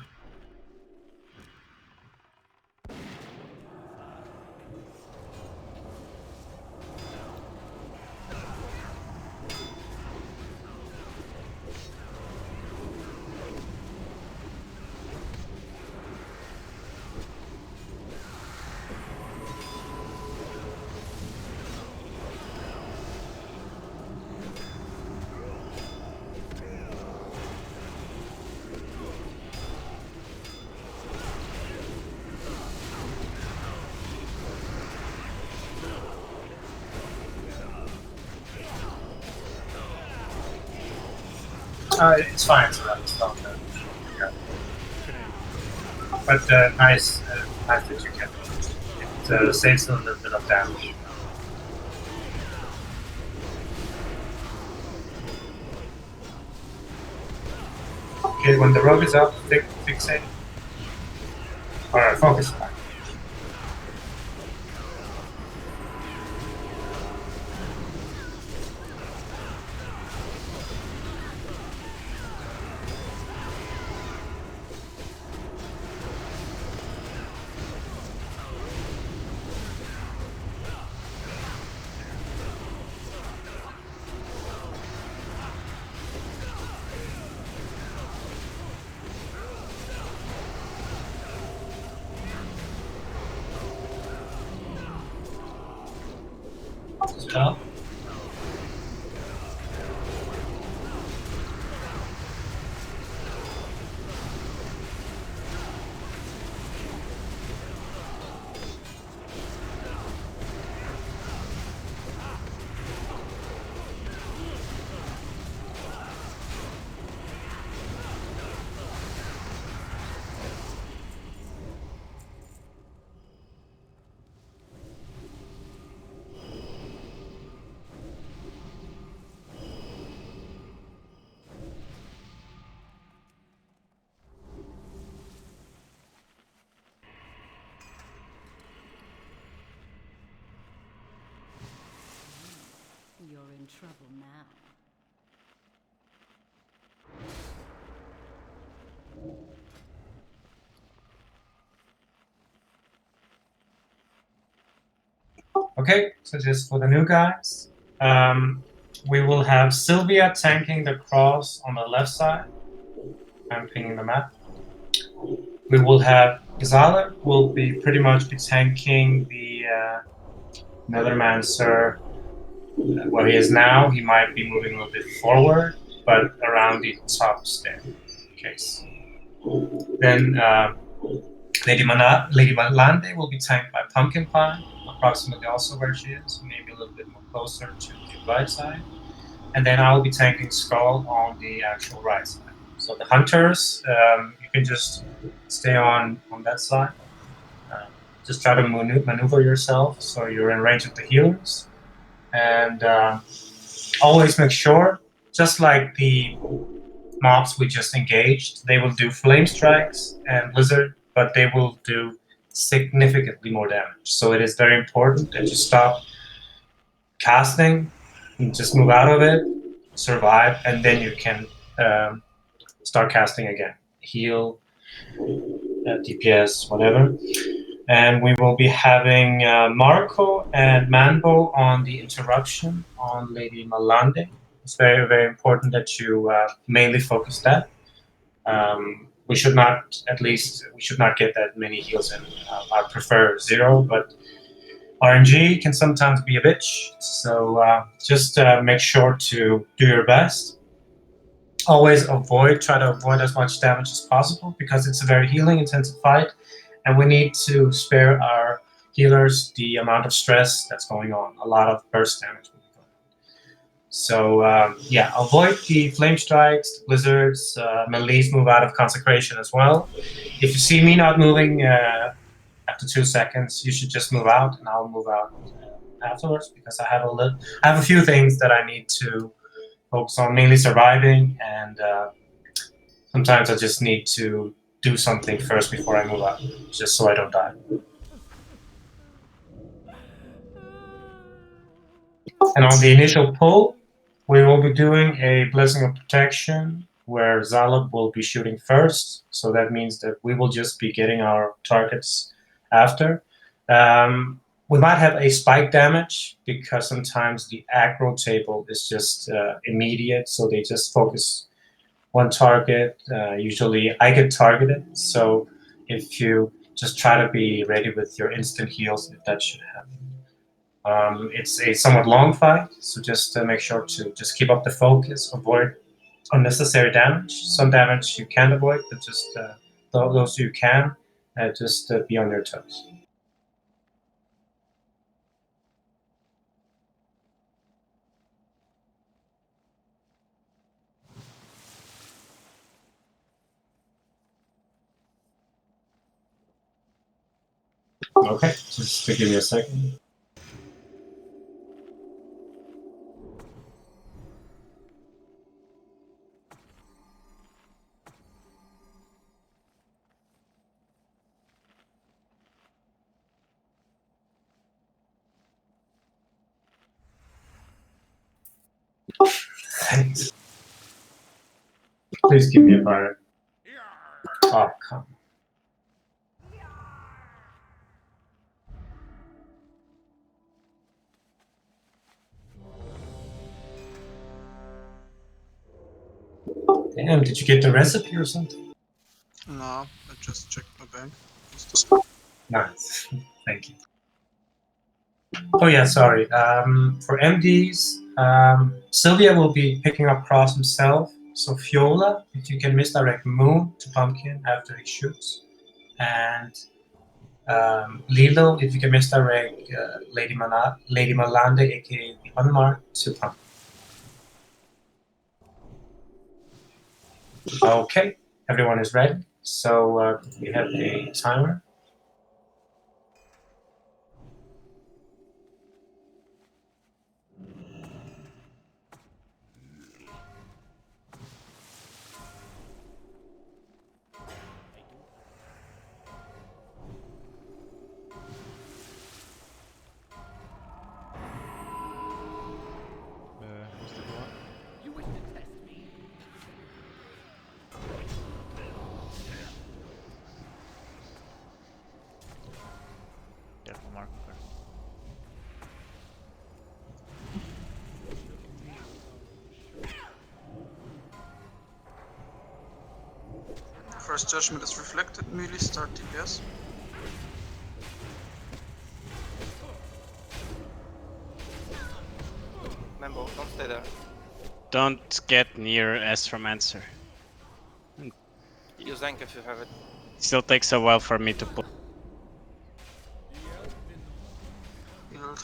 It's fine. It's not. It's not yeah. But nice that you can. It saves a little bit of damage. Okay, when the rogue is up, fixate. Alright, focus. Stop. You're in trouble now. Okay, so just for the new guys, we will have Sylvia tanking the cross on the left side. I'm pinging the map. We will have Zala will be pretty much be tanking the Nethermancer where he is now. He might be moving a little bit forward, but around the top staircase. Then Lady Malande will be tanked by Pumpkin Pie, approximately also where she is, maybe a little bit more closer to the right side. And then I will be tanking Skull on the actual right side. So the hunters, you can just stay on that side. Just try to maneuver yourself so you're in range of the healers. And always make sure, just like the mobs we just engaged, they will do flame strikes and blizzard, but they will do significantly more damage. So it is very important that you stop casting and just move out of it, survive, and then you can start casting again. Heal, DPS, whatever. And we will be having Marco and Manbo on the interruption on Lady Malande. It's very, very important that you mainly focus that. We should not, at least, we should not get that many heals in. I prefer 0, but RNG can sometimes be a bitch. So just make sure to do your best. Always try to avoid as much damage as possible because it's a very healing intensive fight. And we need to spare our healers the amount of stress that's going on. A lot of burst damage will be going on. So yeah, avoid the flame strikes, the blizzards, melees move out of consecration as well. If you see me not moving after 2 seconds, you should just move out, and I'll move out afterwards because I have a few things that I need to focus on, mainly surviving, and sometimes I just need to do something first before I move out, just so I don't die. And on the initial pull, we will be doing a Blessing of Protection where Zalop will be shooting first. So that means that we will just be getting our targets after. We might have a spike damage because sometimes the aggro table is just immediate, so they just focus one target. Usually I get targeted, so if you just try to be ready with your instant heals if that should happen. It's a somewhat long fight, so just make sure to just keep up the focus, avoid unnecessary damage. Some damage you can't avoid, but just those you can, just be on your toes. Okay, just to give you a second. Thanks. Please give me a fire. Oh, come. Damn, did you get the recipe or something? No, I just checked my bank. Nice, thank you. Oh yeah, sorry. For MDs, Sylvia will be picking up Cross himself. So Fiola, if you can misdirect Moon to Pumpkin after he shoots. And Lilo, if you can misdirect Lady Malande, aka the Unmarked, to Pumpkin. Okay, everyone is ready. So we have a timer. Who's the goal? Careful, Mark. First judgment is reflected, melee start DPS. Membo, don't stay there. Don't get near Astromancer. Use Zank if you have it. Still takes a while for me to pull.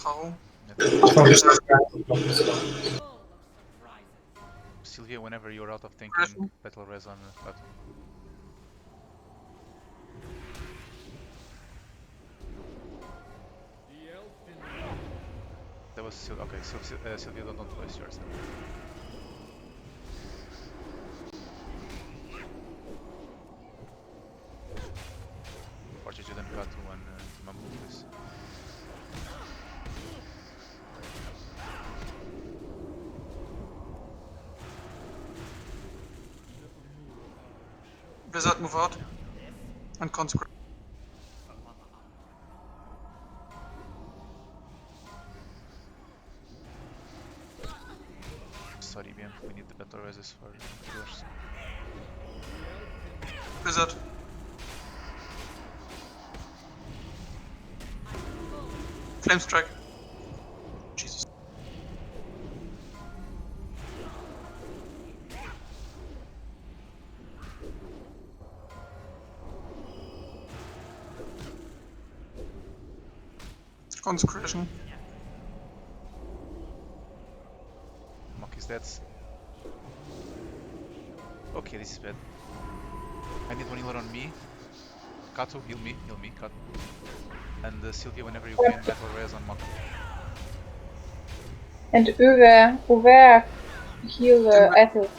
How? Sylvia, whenever you're out of thinking, battle res on battle. That was Sylvia. Okay, so Sylvia, don't waste yours. Fortunately, you didn't cut when Mambo please. Blizzard, move out. And consecrate. Sorry, BM, we need the battle reses for yours. Blizzard. Flame strike. Jesus. Consecration. Mock is dead. Okay, this is bad. I need one healer on me. Kato, heal me, Kato. And Sylvia, whenever you can, battle res on Mock. And Uwe heal Ethel.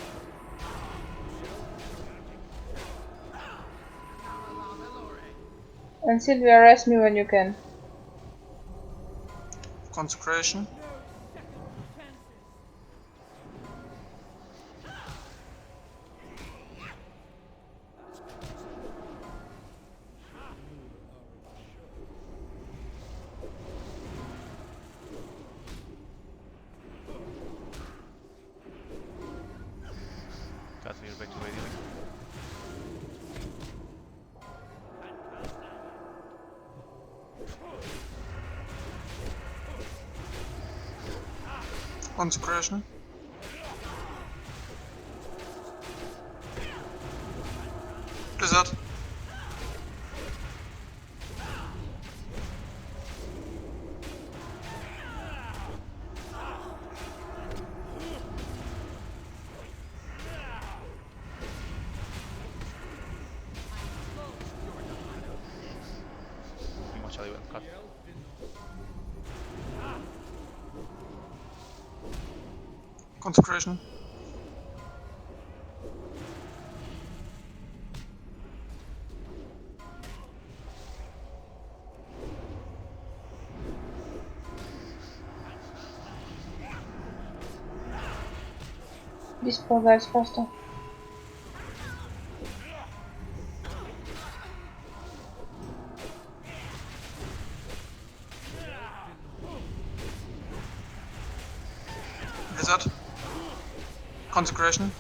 And Sylvia, rest me when you can. Consecration. Consecration. Blizzard. You watch Ali well. Cut. Consecration. This poor guy is faster. Blizzard. Consecration.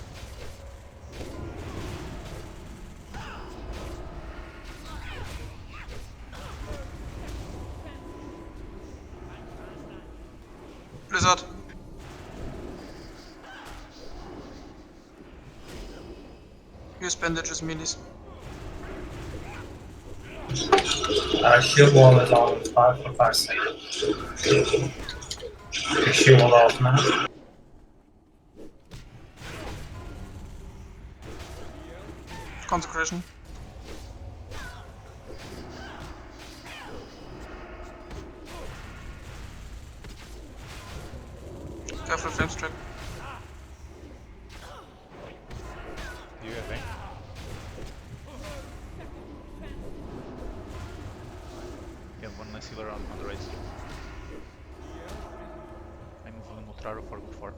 Blizzard. Use bandages, melees. Shield wall is on 5 for 5 seconds. Your shield wall off now. Consecration. Careful flame strike. You have thing. You have one nice healer on the right. I move on Mutraro for good 4.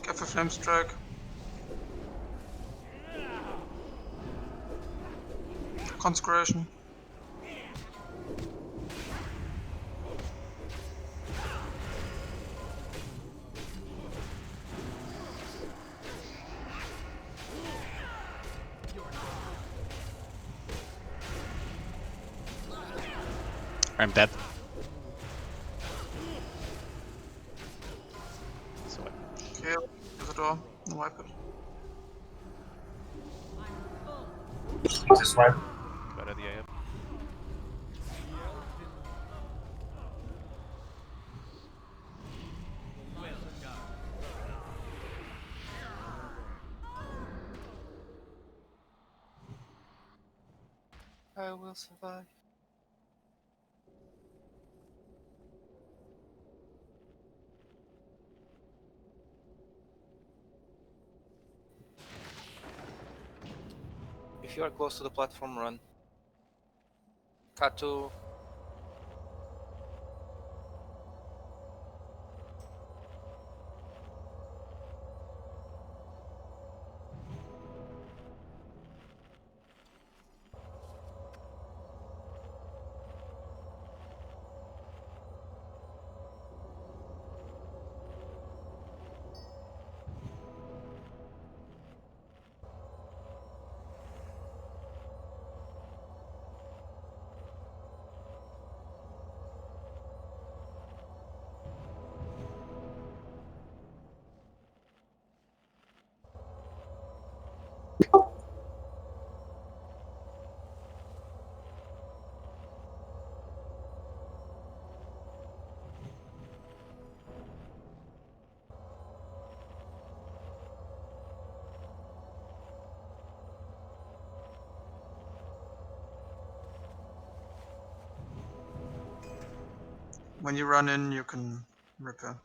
Careful flame strike. Consecration. I'm dead. So Okay, use the door. No wipe it. Just wipe. got ready, I have. I will survive. If you are close to the platform, run. Katu. When you run in, you can repair.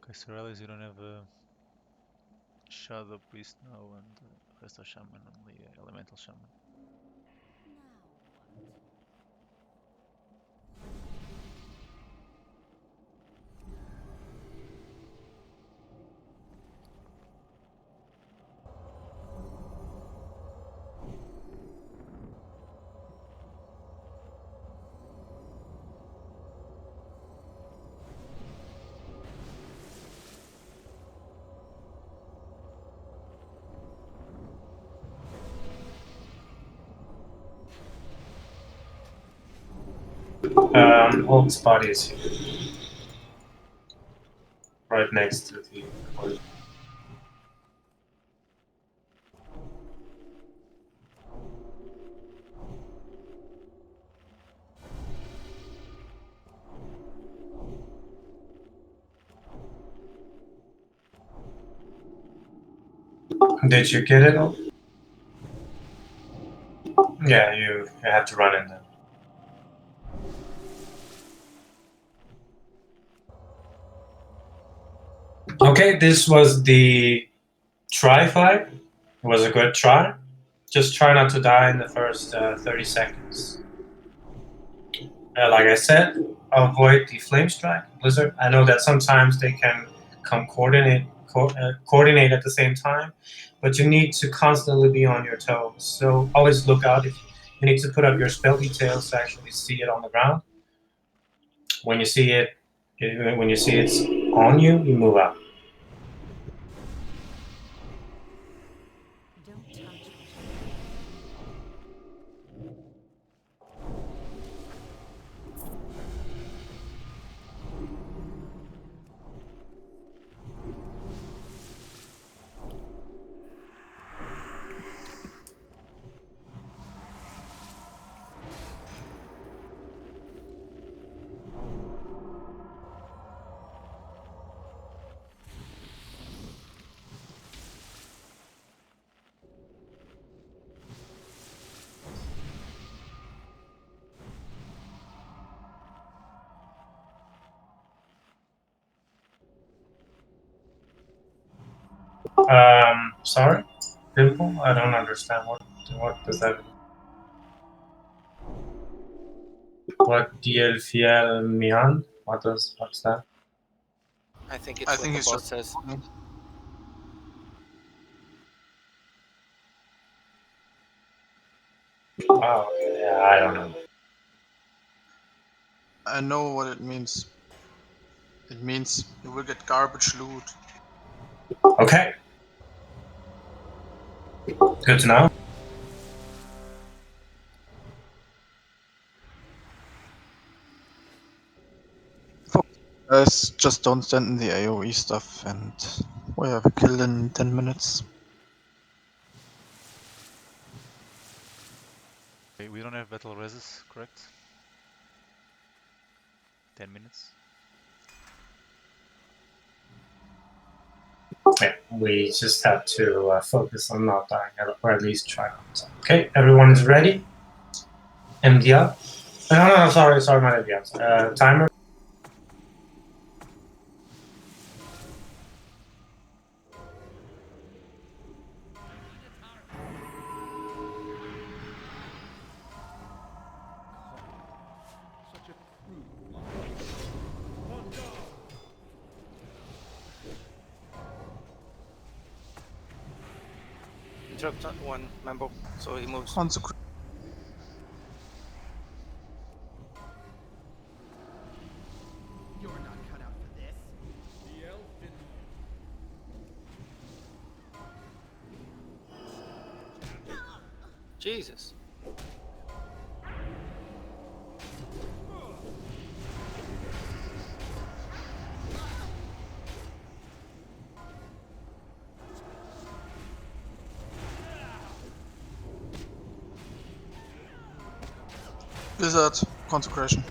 Okay, so realize you don't have a Shadow Priest now and Resto Shaman, only Elemental Shaman. Now what? Hulk's body is here. Right next to the corner. Did you get it all? Yeah, you have to run in there. Okay, this was the try fight. It was a good try. Just try not to die in the first 30 seconds. Like I said, avoid the flame strike, blizzard. I know that sometimes they can come coordinate at the same time, but you need to constantly be on your toes. So always look out. If you need to put up your spell details to actually see it on the ground. When you see it's on you, you move out. Don't touch it. Sorry, Dimple. I don't understand what does that mean. What DL Mian? What's that? I think it's I what think the he's boss just. says. Oh, yeah, I don't know. I know what it means. It means you will get garbage loot. Okay. Good to know. Guys, just don't stand in the AoE stuff, and we have a kill in 10 minutes. Okay, we don't have battle reses, correct? 10 minutes. Yeah, we just have to focus on not dying, or at least try not to. Okay, everyone is ready. MDR. No, sorry, not MDR. Timer. He dropped one Mambo, so he moves. Consecrate. Jesus. Blizzard. Consecration.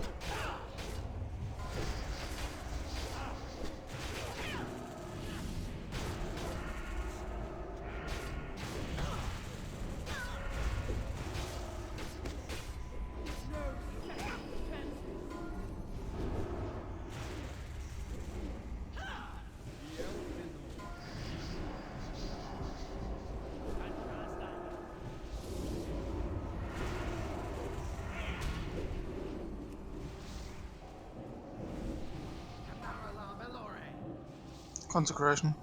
Consecration.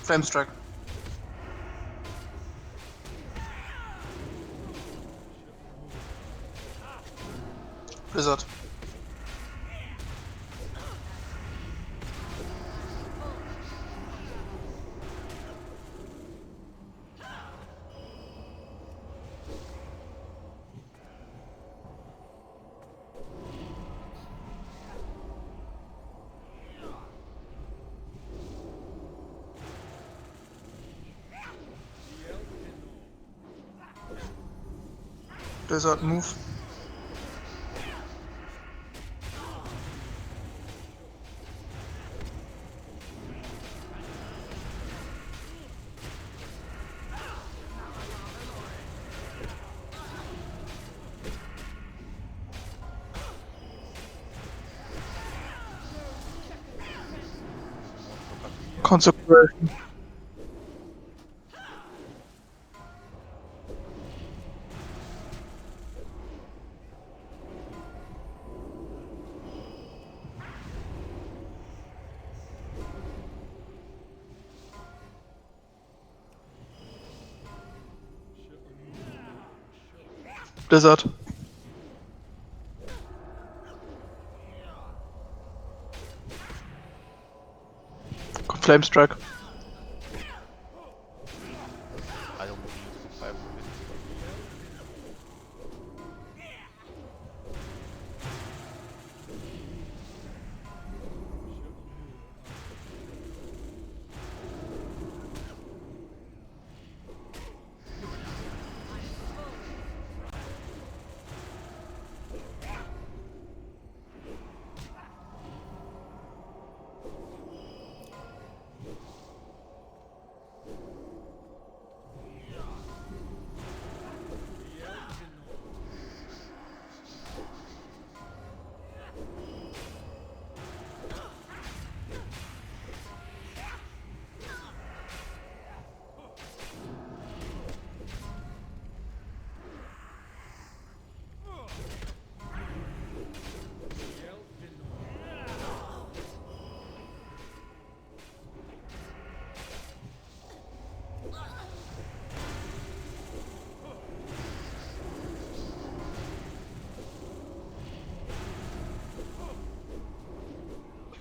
Flame strike. Blizzard. Blizzard move. Consecration. Blizzard. Flame strike. I don't believe you took 5 of it.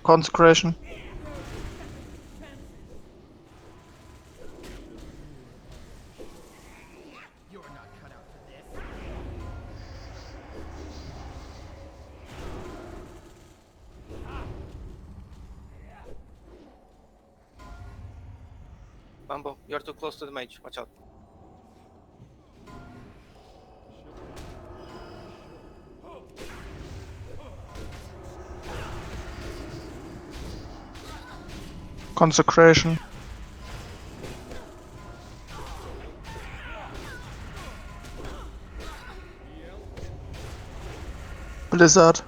Consecration. Bumbo, you're too close to the mage. Watch out. Consecration. Blizzard.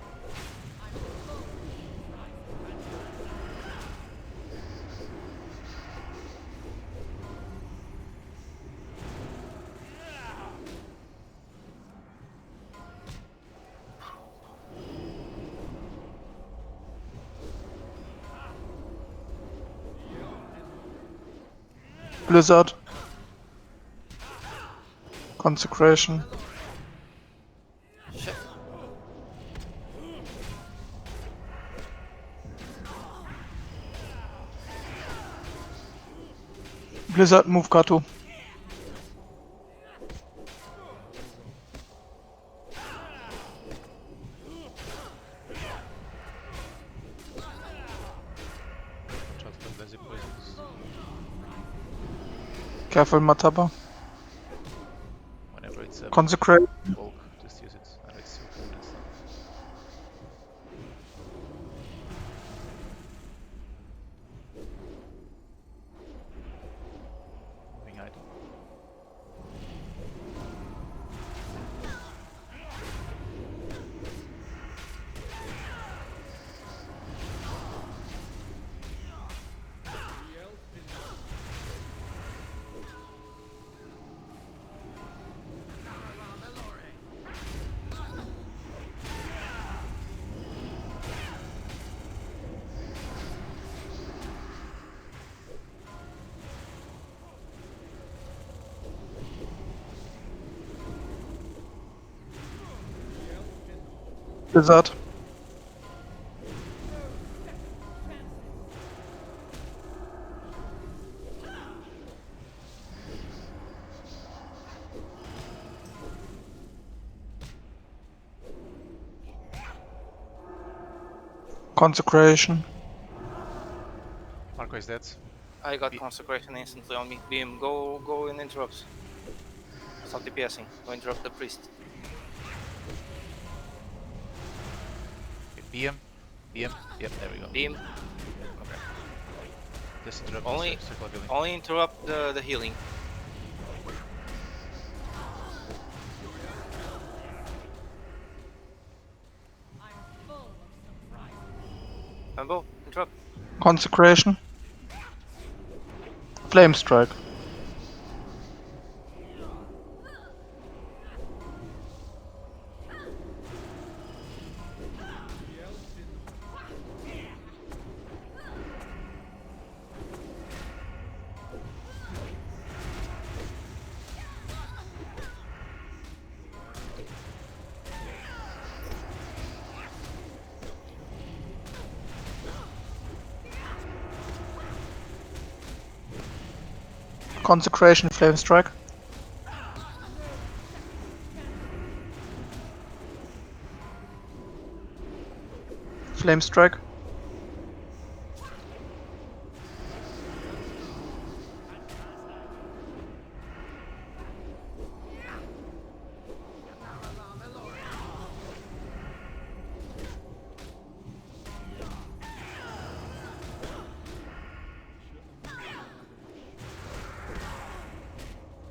Blizzard. Consecration. Shit. Blizzard move Gato. Watch out for lazy poisons. Careful Mataba. Whenever it's a Consecrate. bulk, just use it. I know it's still permanent stuff. Moving item. Blizzard. Consecration. Marco is dead. I got consecration instantly on me. Beam, go and interrupt. Stop DPSing. Go interrupt the priest. PM. PM. Yep, there we go. Beam. Just interrupt Only- the circle of healing. Only interrupt the healing. Mambo, interrupt. Consecration. Flame strike. Consecration, flame strike. Flame strike.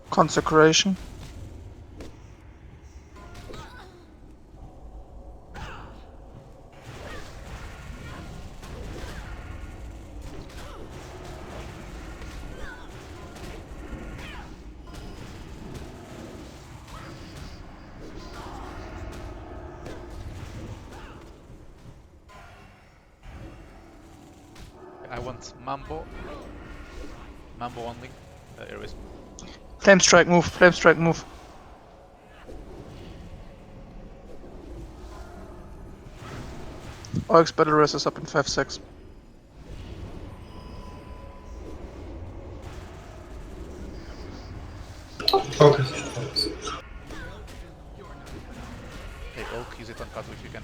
Consecration. I want Mambo. Mambo only. Airways. Flame strike move. Flame strike move. Oryx battle res is up in 5-6. Focus. Focus. Hey, Oak, use it on Kato if you can.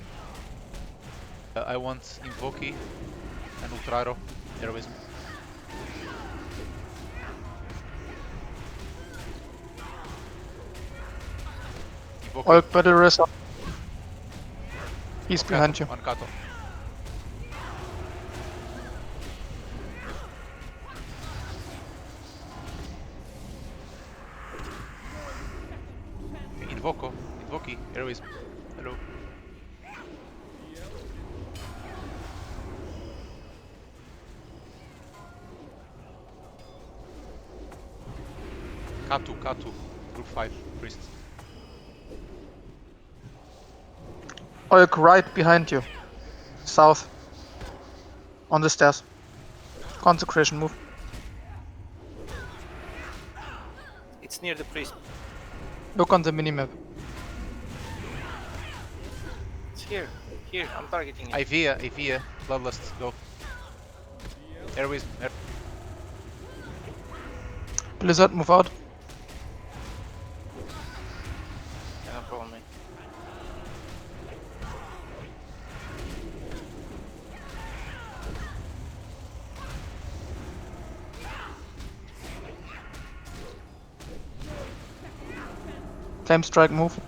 I want Invoki and Ultraro. Airways. Invoki. Oryx battle res up. He's On behind Kato, you. On Kato. Invoki. Airways. Hello. Katu, group 5, priest. Oryx right behind you. South. On the stairs. Consecration move. It's near the priest. Look on the minimap. It's here. Here, I'm targeting it. Ivia, Bloodlust, go. Airways, Blizzard, move out. Yeah, no problem, man. Flame strike move.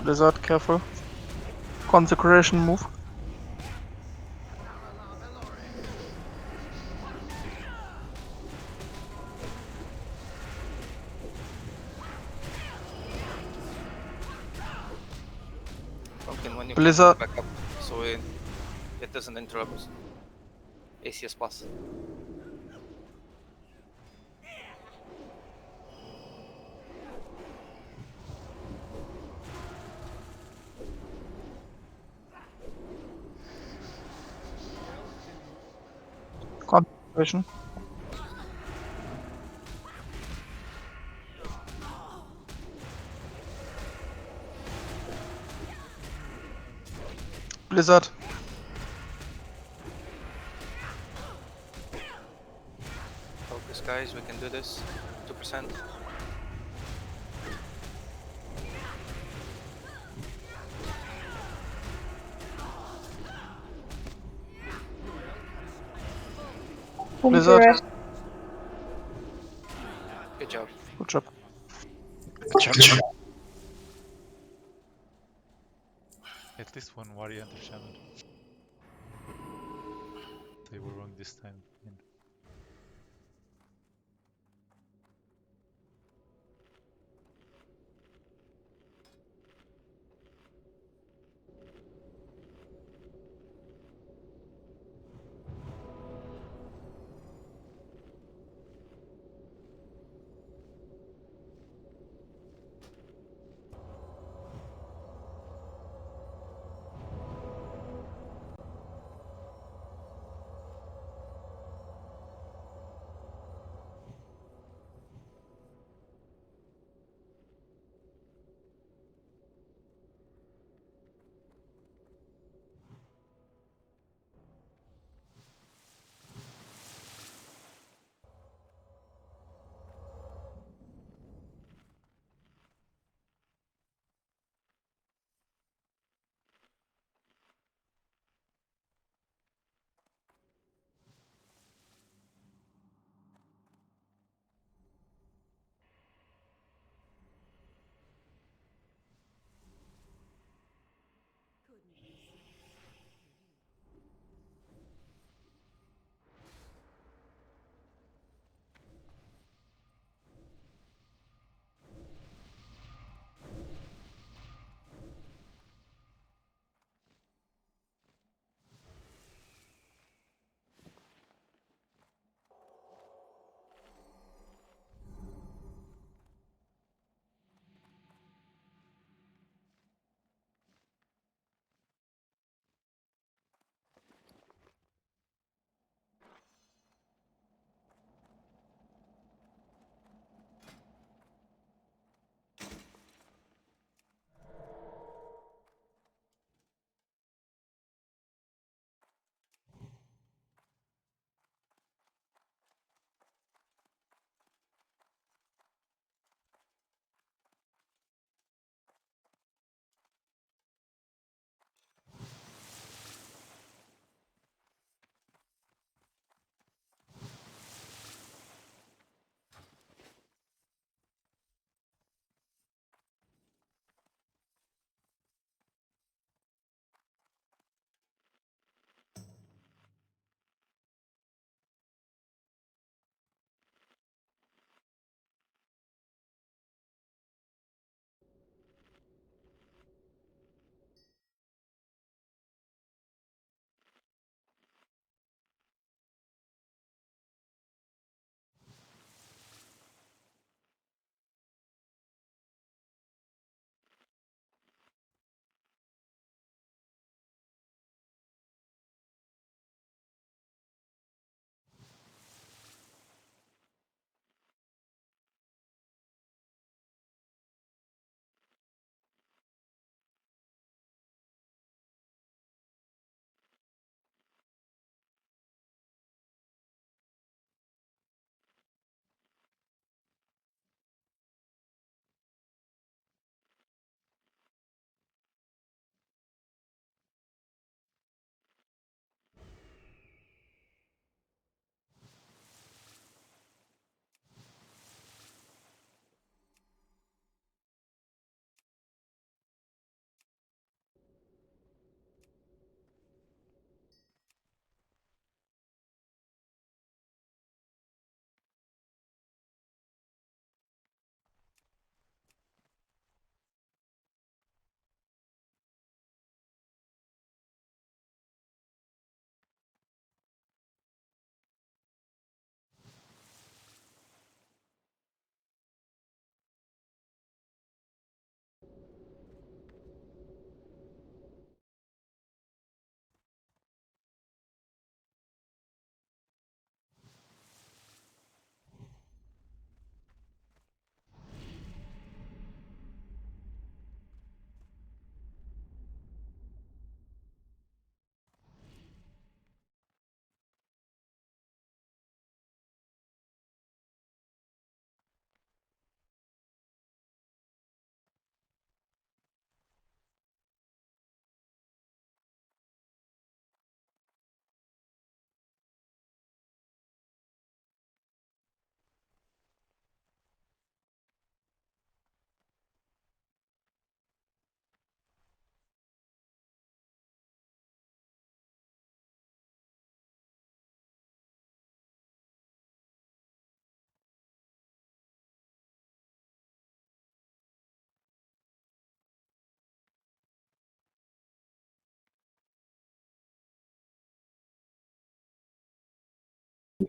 Blizzard, careful. Consecration move. Pumpkin, when you Blizzard. come back up, so it doesn't interrupt. ACS plus. Consecration. Blizzard. guys. We can do this. 2%. Boom to Blizzard. rest. Good job. Good job. Good job. At least one warrior enter shaman. They were wrong this time.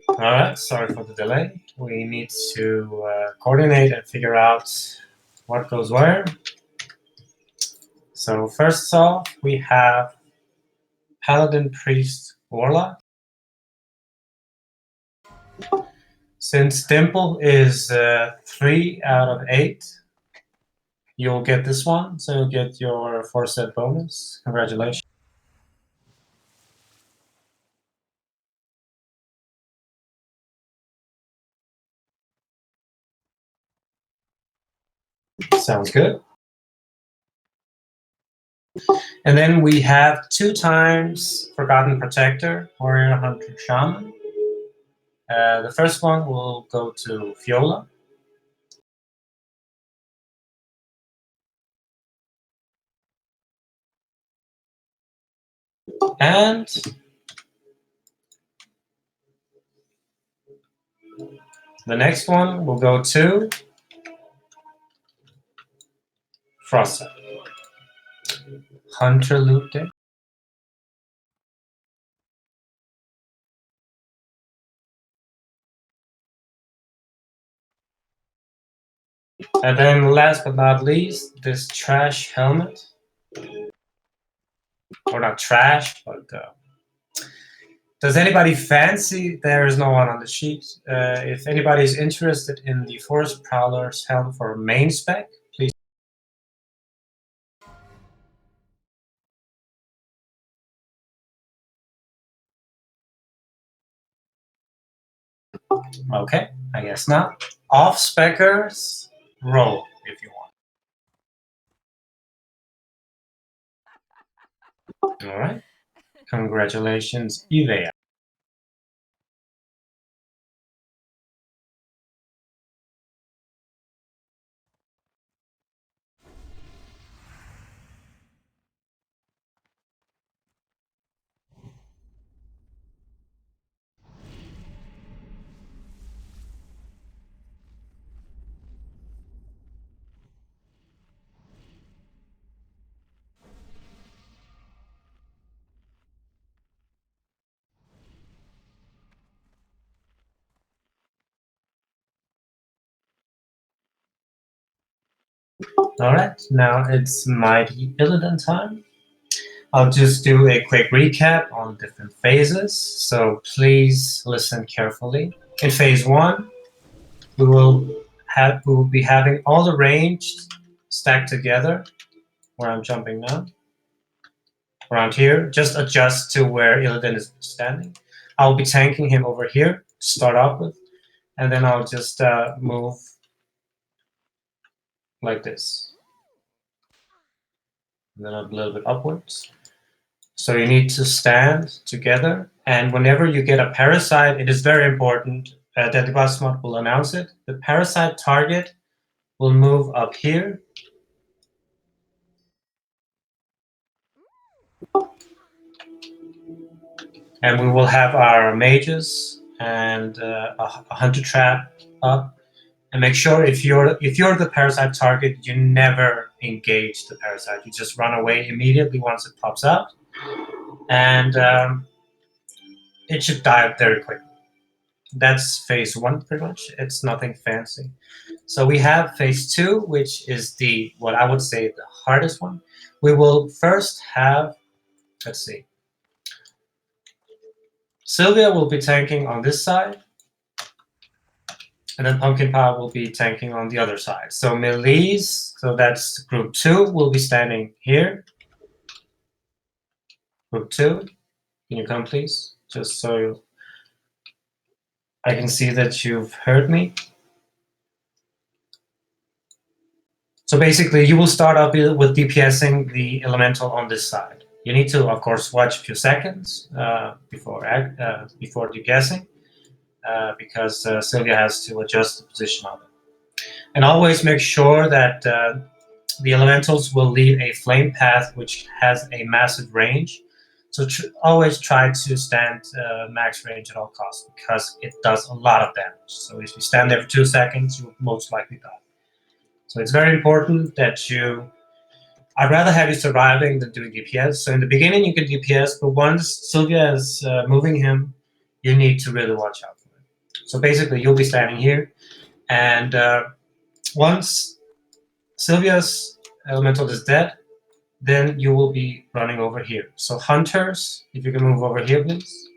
Alright, sorry for the delay. We need to coordinate and figure out what goes where. So first off, we have Paladin, Priest, Warlock. Since Dimple is 3 out of 8, you'll get this one, so you'll get your 4-set bonus. Congratulations. Sounds good. And then we have 2 times Forgotten Protector, Warrior, Hunter, Shaman. The first one will go to Fiola. And the next one will go to Frosta. Hunter loot deck. And then last but not least, this trash helmet. Or not trash, but does anybody fancy? There is no one on the sheet. If anybody is interested in the Forest Prowler's helm for main spec, please. Okay, I guess not. Off-speckers, roll if you want. All right. Congratulations, Ivea. All right, now it's Mighty Illidan time. I'll just do a quick recap on different phases, so please listen carefully. In phase 1, we will be having all the ranged stacked together, where I'm jumping now. Around here, just adjust to where Illidan is standing. I'll be tanking him over here to start off with, and then I'll just move like this. And then a little bit upwards. So you need to stand together, and whenever you get a parasite, it is very important that the Basmod will announce it. The parasite target will move up here. And we will have our mages and a hunter trap up. And make sure if you're the parasite target, you never engage the parasite. You just run away immediately once it pops out. And it should die very quickly. That's phase 1 pretty much. It's nothing fancy. So we have phase 2, which is what I would say the hardest one. We will first have, let's see, Sylvia will be tanking on this side, and then Pumpkin Pie will be tanking on the other side. So melees, so that's group 2, will be standing here. Group 2, can you come please? Just so I can see that you've heard me. So basically, you will start up with DPSing the elemental on this side. You need to, of course, watch a few seconds before DPSing, because Sylvia has to adjust the position of it. And always make sure that the elementals will leave a flame path which has a massive range. So always try to stand max range at all costs, because it does a lot of damage. So if you stand there for 2 seconds, you will most likely die. So it's very important that I'd rather have you surviving than doing DPS. So in the beginning you can DPS, but once Sylvia is moving him, you need to really watch out for him. So basically, you'll be standing here, and once Sylvia's elemental is dead, then you will be running over here. So hunters, if you can move over here, please.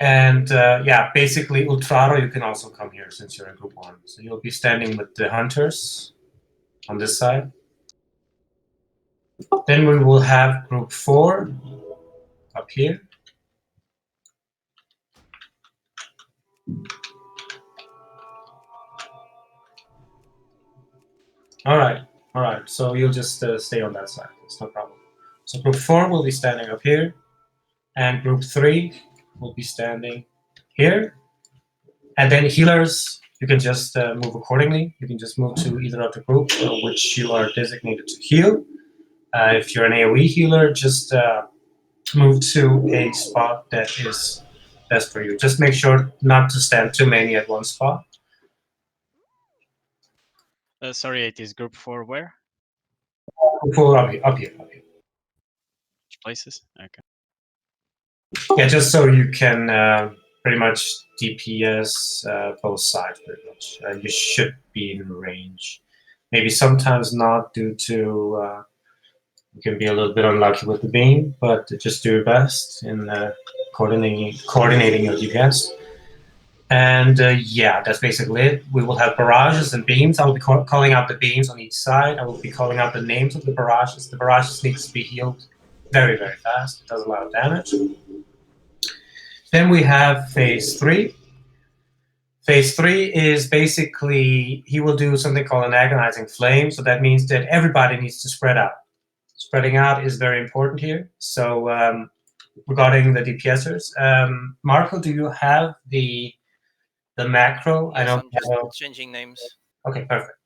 And yeah, basically Ultraro, you can also come here since you're in group 1. So you'll be standing with the hunters on this side. Then we will have group 4 up here. All right. So you'll just stay on that side. It's no problem. So group 4 will be standing up here, and group 3 will be standing here. And then healers, you can just move accordingly. You can just move to either of the group which you are designated to heal. If you're an AoE healer, just move to a spot that is best for you. Just make sure not to stand too many at one spot. Sorry, it is group 4 where? Pull up here. Which places? Okay. Yeah, just so you can pretty much DPS both sides pretty much. You should be in range. Maybe sometimes not due to you can be a little bit unlucky with the beam, but just do your best in coordinating your DPS. And yeah, that's basically it. We will have barrages and beams. I will be calling out the beams on each side. I will be calling out the names of the barrages. The barrages needs to be healed very, very fast. It does a lot of damage. Then we have phase 3. Phase 3 is basically, he will do something called an agonizing flame. So that means that everybody needs to spread out. Spreading out is very important here. So regarding the DPSers, Marco, do you have the macro? Yes, I know. I'm just changing names. Okay, perfect.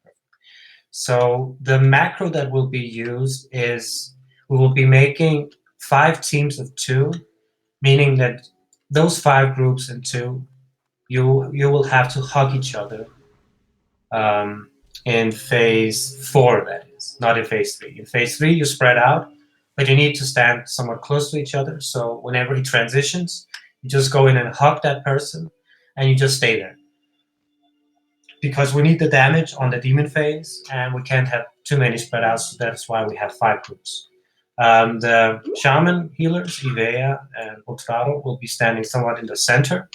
So the macro that will be used is we will be making 5 teams of 2, meaning that those 5 groups in 2, you will have to hug each other in phase 4, that is, not in phase 3. In phase 3, you spread out, but you need to stand somewhat close to each other. So whenever he transitions, you just go in and hug that person, and you just stay there. Because we need the damage on the demon phase, and we can't have too many spread out, so that's why we have 5 groups. The shaman healers, Ivea and Ultraro, will be standing somewhat in the center.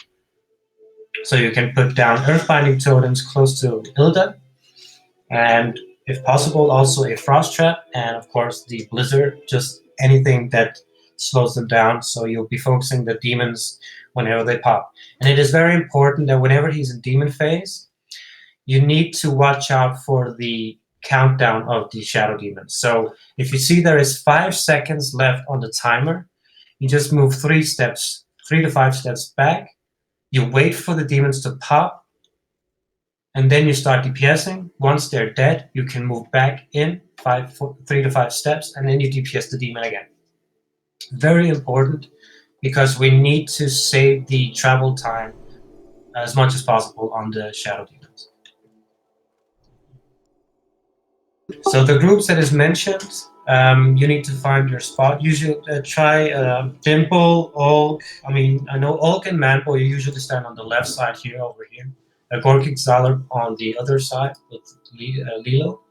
So you can put down earthbinding totems close to Hilda, and if possible, also a frost trap, and of course the blizzard, just anything that slows them down. So you'll be focusing the demons whenever they pop. And it is very important that whenever he's in demon phase, you need to watch out for the countdown of the shadow demons. So if you see there is 5 seconds left on the timer, you just move 3 to 5 steps back. You wait for the demons to pop, and then you start DPSing. Once they're dead, you can move back in 3 to 5 steps, and then you DPS the demon again. Very important, because we need to save the travel time as much as possible on the shadow demons. So the groups that is mentioned, you need to find your spot. Usually try Dimple, Ulk. I mean, I know Ulk and Manpo, you usually stand on the left side here, over here. Gorkik Zalar on the other side with Lilo.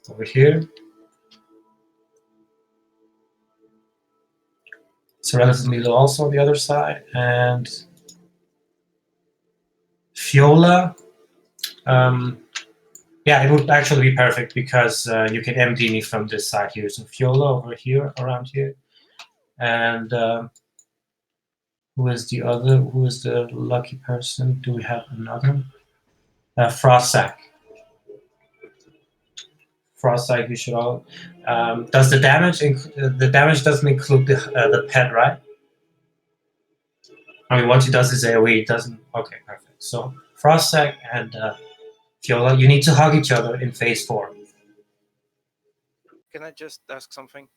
Over here. Serelis and Lilo also on the other side. And Fiola. Yeah, it would actually be perfect because you can MD me from this side here. So Fiola over here, around here. And who is the other? Who is the lucky person? Do we have another? Frostsack. Frostsack, you should all. Does the damage? The damage doesn't include the pet, right? I mean, once he does his AOE, it doesn't. Okay, perfect. So Frostsack and Fiola, you need to hug each other in phase 4. Can I just ask something?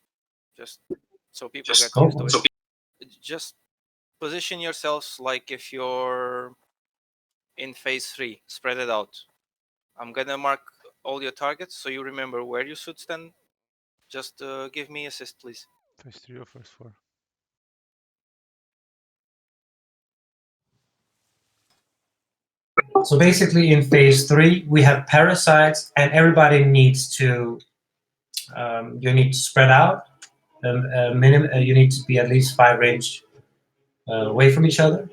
Just so people Just get used to go. it. Just position yourselves like if you're in phase 3. Spread it out. I'm gonna mark all your targets so you remember where you should stand. Just give me assist, please. Phase 3 or phase 4? So basically, in phase 3, we have parasites, and everybody needs to. You need to spread out. You need to be at least 5 range away from each other.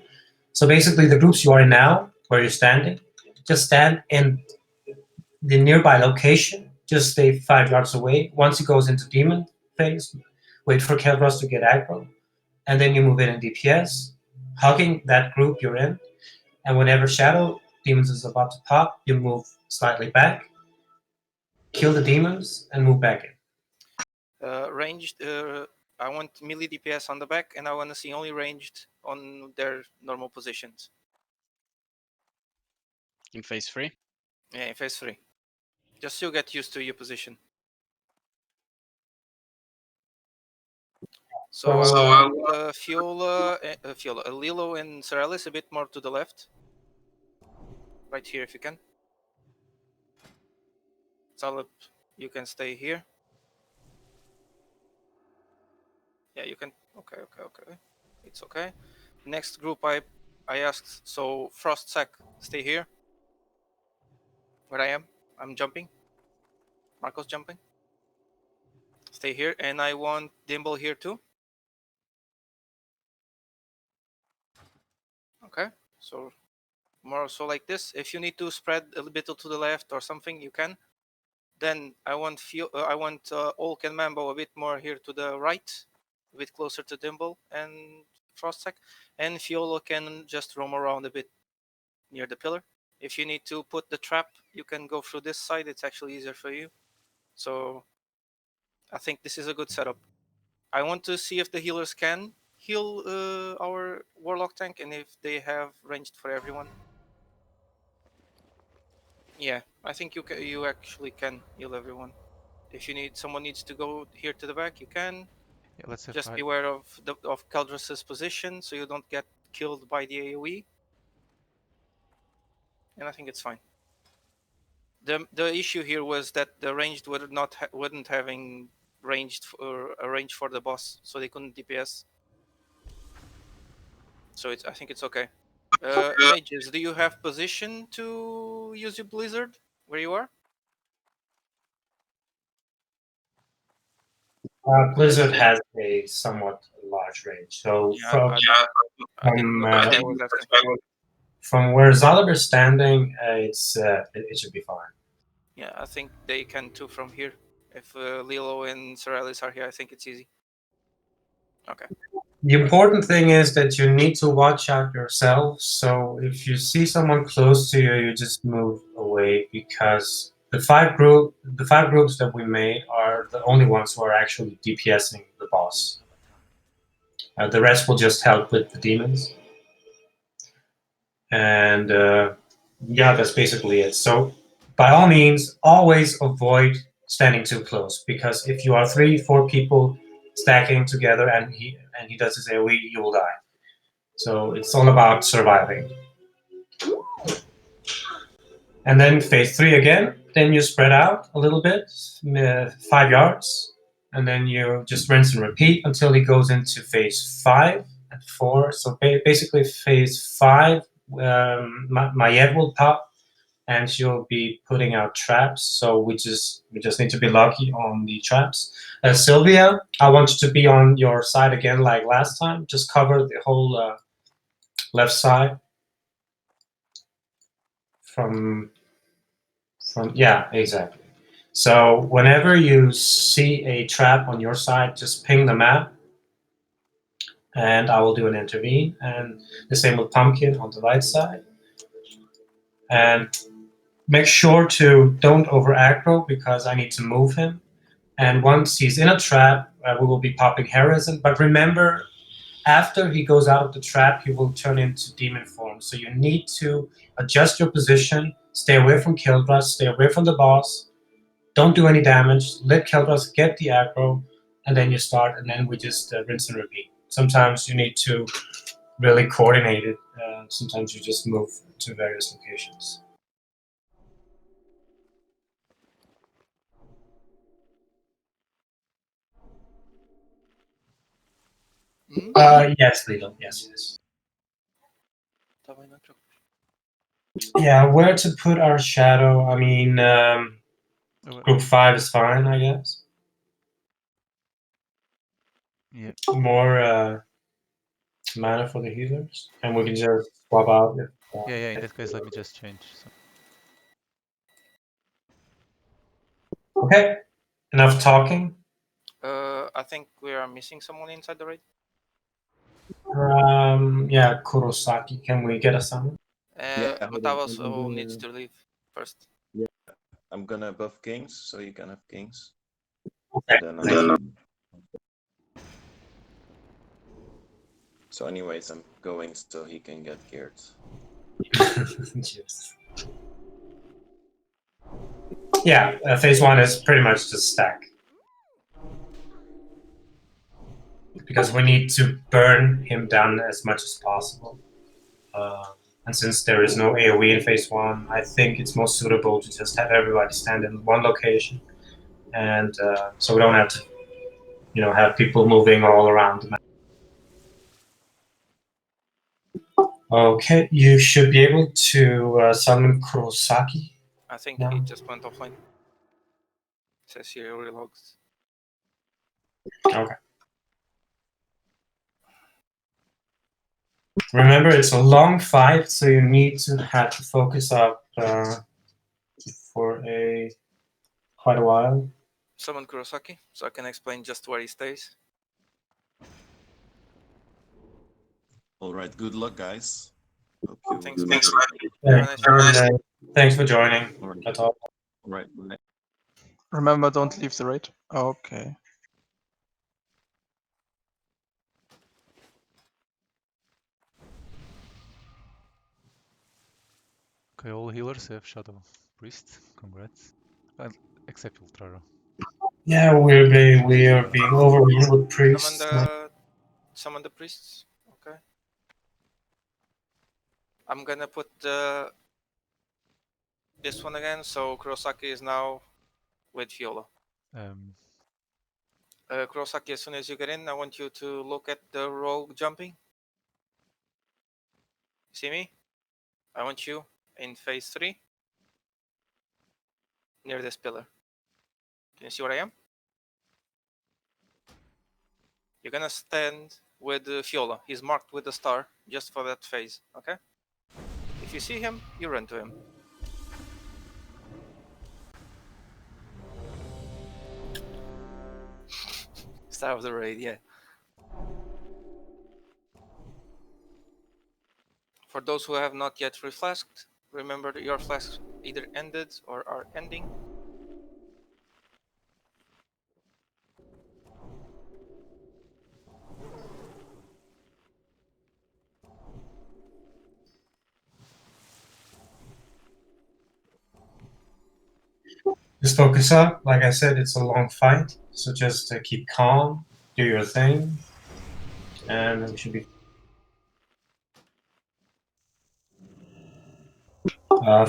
So basically, the groups you are in now, where you're standing, just stand in the nearby location. Just stay 5 yards away. Once he goes into demon phase, wait for Keldros to get aggro, and then you move in DPS, hugging that group you're in. And whenever Shadow Demons is about to pop, you move slightly back, kill the demons, and move back in. Ranged, I want melee DPS on the back, and I want to see only ranged on their normal positions. In phase 3? Yeah, in phase 3. Just so you get used to your position. So I want Fiola, Lilo, and Seralis a bit more to the left. Right here, if you can. Salop, you can stay here. Yeah, you can. Okay. It's okay. Next group, I asked. So Frostsack, stay here. Where I am. I'm jumping. Marco's jumping. Stay here, and I want Dimble here too. Okay. So more so like this. If you need to spread a little bit to the left or something, you can. Then I want Olk and Mambo a bit more here to the right, a bit closer to Dimble and Frostsack, and Fiolo can just roam around a bit near the pillar. If you need to put the trap, you can go through this side. It's actually easier for you. So I think this is a good setup. I want to see if the healers can heal our Warlock tank, and if they have ranged for everyone. Yeah, I think you actually can heal everyone. If you need someone needs to go here to the back, you can. Yeah, let's have Just 5. beware of Keldros's position, so you don't get killed by the AOE. And I think it's fine. The issue here was that the ranged wouldn't having ranged for a range for the boss, so they couldn't DPS. So I think it's okay. Mages, do you have position to use your blizzard where you are? Blizzard has a somewhat large range. So Yeah, I didn't know. That's why I was asking. From where Zalab is standing, it should be fine. Yeah, I think they can too from here. If Lilo and Seralis are here, I think it's easy. Okay. The important thing is that you need to watch out yourself. So if you see someone close to you, you just move away, because the five groups that we made are the only ones who are actually DPSing the boss. The rest will just help with the demons. And yeah, that's basically it. So by all means, always avoid standing too close, because if you are 3-4 people stacking together and he does his AoE, you will die. So it's all about surviving. And then phase 3 again, then you spread out a little bit, 5 yards, and then you just rinse and repeat until he goes into phase 5 and 4. So basically phase 5, Mayed will pop, and she'll be putting out traps. So we just need to be lucky on the traps. Sylvia, I want you to be on your side again like last time. Just cover the whole left side from yeah, exactly. So whenever you see a trap on your side, just ping the map, and I will do an intervene. And the same with Pumpkin on the right side. And make sure to don't over aggro, because I need to move him. And once he's in a trap, we will be popping Harrison. But remember, after he goes out of the trap, he will turn into demon form. So you need to adjust your position, stay away from Keldros, stay away from the boss. Don't do any damage. Let Keldros get the aggro, and then you start, and then we just rinse and repeat. Sometimes you need to really coordinate it. Sometimes you just move to various locations. Yes, Lilo. Yes, yes. Yeah, where to put our shadow? I mean, group 5 is fine, I guess. Yeah. More mana for the healers, and we can just swap out. If, Yeah. In that case, let me just change. Okay, enough talking. I think we are missing someone inside the raid. Yeah, Kurosaki. Can we get a summon? But I also needs to leave first. Yeah, I'm gonna buff kings, so you can have kings. Okay. So anyways, I'm going so he can get geared. Yes. Yeah, phase 1 is pretty much just stack. Because we need to burn him down as much as possible. And since there is no AoE in phase 1, I think it's most suitable to just have everybody stand in one location. And so we don't have to, have people moving all around the map. Okay, you should be able to summon Kurosaki. I think No. he just went offline. Says here relogs. Okay. Remember, it's a long fight, so you need to have the focus up for quite a while. Summon Kurosaki, so I can explain just where he stays. Alright, good luck, guys. Hope you Thanks, make man. Thanks for joining. Alright. That's all. Alright. Remember, don't leave the raid. Okay. Okay, all healers have Shadow Priest. Congrats. Except Ultraro. Yeah, we are being overrun with priests. Summon the priests. Okay. I'm gonna put this one again. So Kurosaki is now with Fiola. Kurosaki, as soon as you get in, I want you to look at the rogue jumping. See me? I want you in phase 3 near this pillar. Can you see where I am? You're gonna stand with Fiola. He's marked with a star just for that phase, okay? If you see him, you run to him. Start of the raid, yeah. For those who have not yet reflasked, remember that your flasks either ended or are ending. Just focus up. Like I said, it's a long fight, so just keep calm, do your thing, and we should be.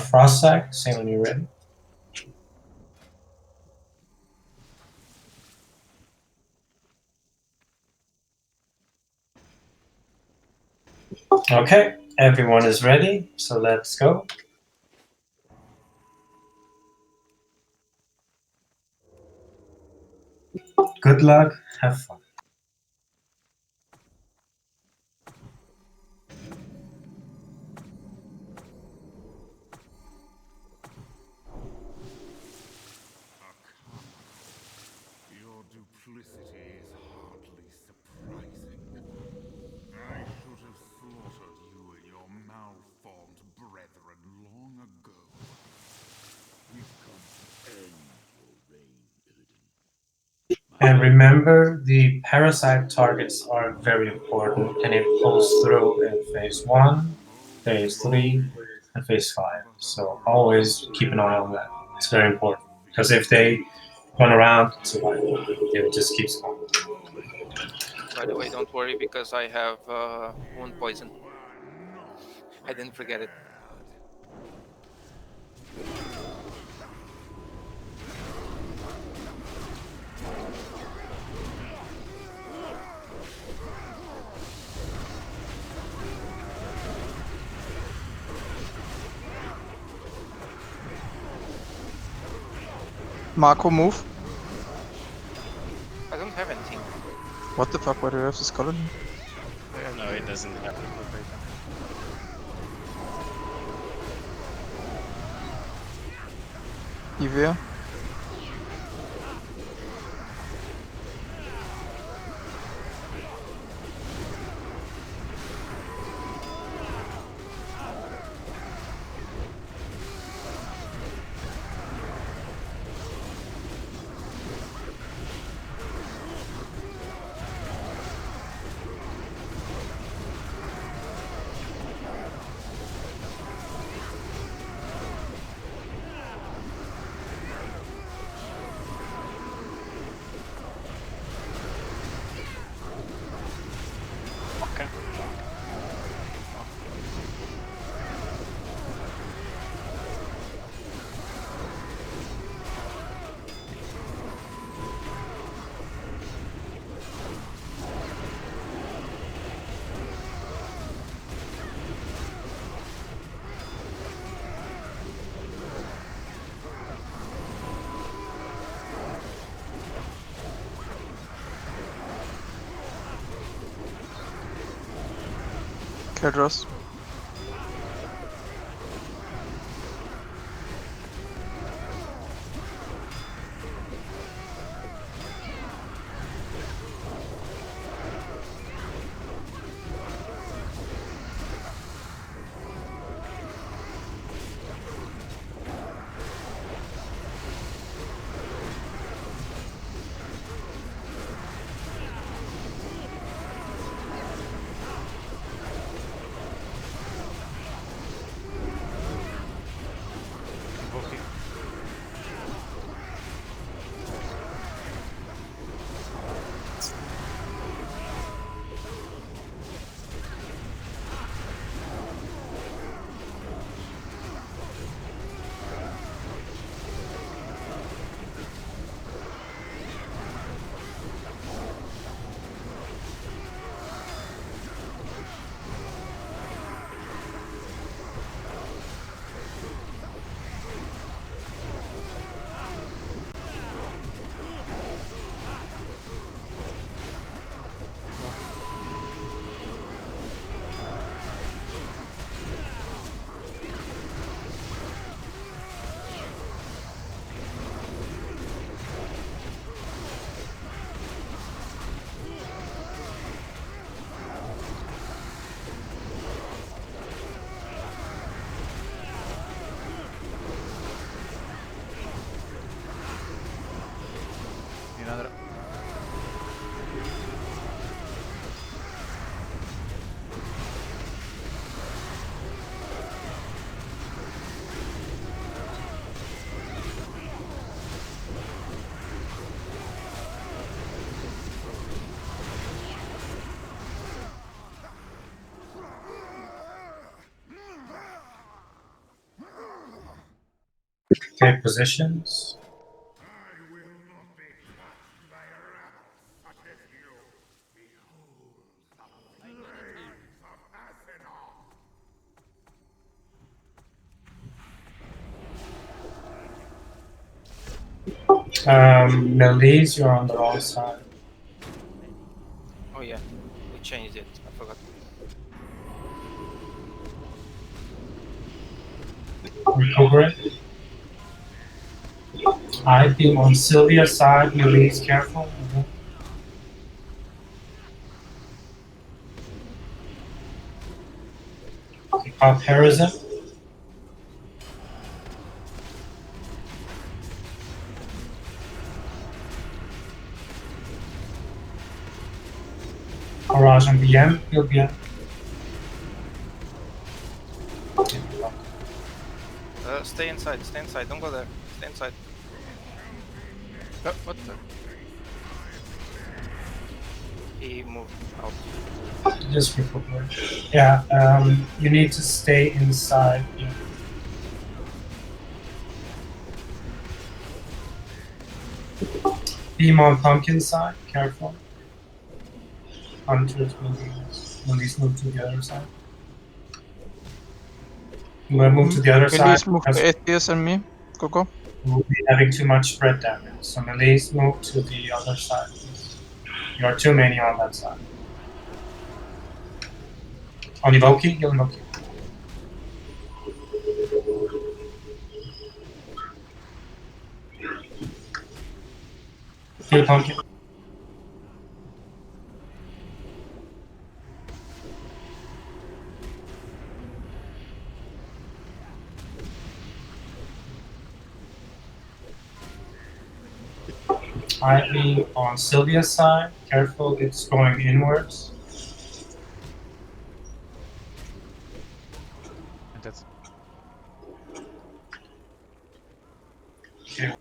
Frost sack, say when you're ready. Okay, everyone is ready, so let's go. Good luck, have fun. Your duplicity is hardly surprising. I should have slaughtered you and your malformed brethren long ago. We've come to end your reign, Illidan. And remember, the parasite targets are very important, and it pulls through in phase 1, phase 3, and phase 5. So always keep an eye on that. It's very important, because if they run around, it just keeps going. By the way, don't worry because I have wound poison. I didn't forget it. Marco, move. I don't have anything. What the fuck? Why do you have this colony? No, it doesn't have. Ivea. Okay. Kedros. Invoking. Another. Okay, positions. Melis, you're on the wrong side. Oh yeah, we changed it. I forgot. Recuperate. I beam on Sylvia's side. Melis, careful. Pop Harrison. Barrage on BM. He'll be Stay inside. Stay inside. Don't go there. Stay inside. What the? He moved out. just recuperate. Yeah, you need to stay inside. Yeah. Beam on pumpkin side. Careful. Hunters will these move to the other side. I'm gonna move to the other side. Please move to ATS and me. Go. You will be having too much spread damage. So melees move to the other side, please. You are too many on that side. On Evoke, heal Evoke. Heal Pumpkin. Ivy on Sylvia's side. Careful, it's going inwards. And that's Okay.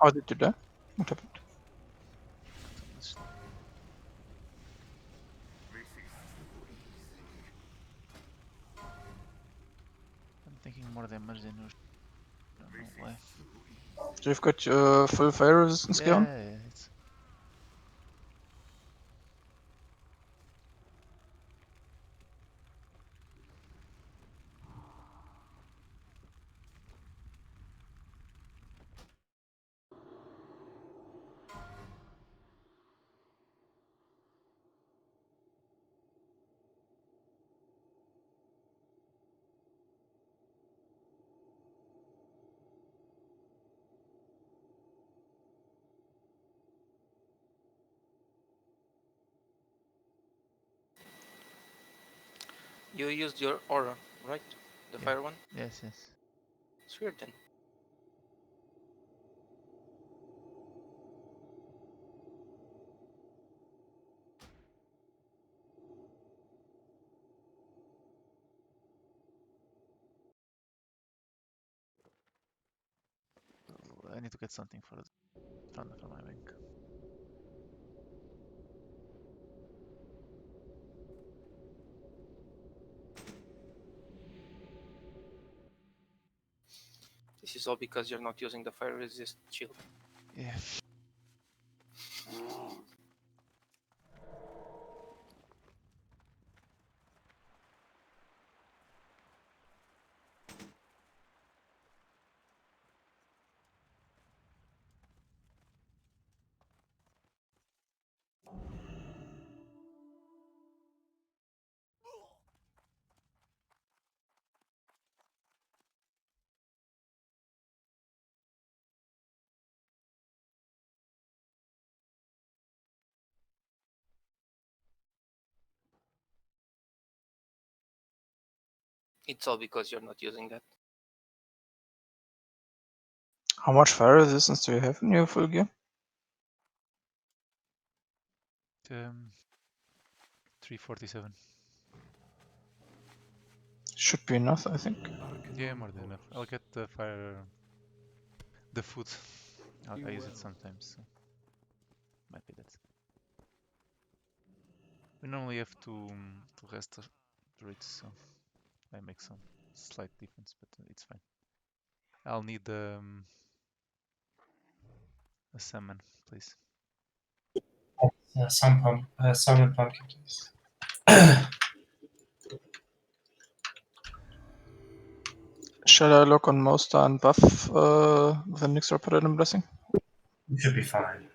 How did you die? What happened? This is so easy. I'm taking more damage than usual. I don't know why. So you've got your full fire resistance Yeah, going? yeah, it's You used your aura, right? The Yeah. fire one? yes, yes. It's weird then. I need to get something for my bank. This is all because you're not using the fire resist shield. Yeah. It's all because you're not using that. How much fire resistance do you have in your full gear? 347. Should be enough, I think. Yeah, more than enough. I'll get the fire, the food. I use it sometimes, so might be that. We normally have to rest druids, so I make some slight difference, but it's fine. I'll need a summon, please. Summon Pumpkin, please. Shall I look on Mosta and buff the Nyxor Paladin Blessing? You should be fine.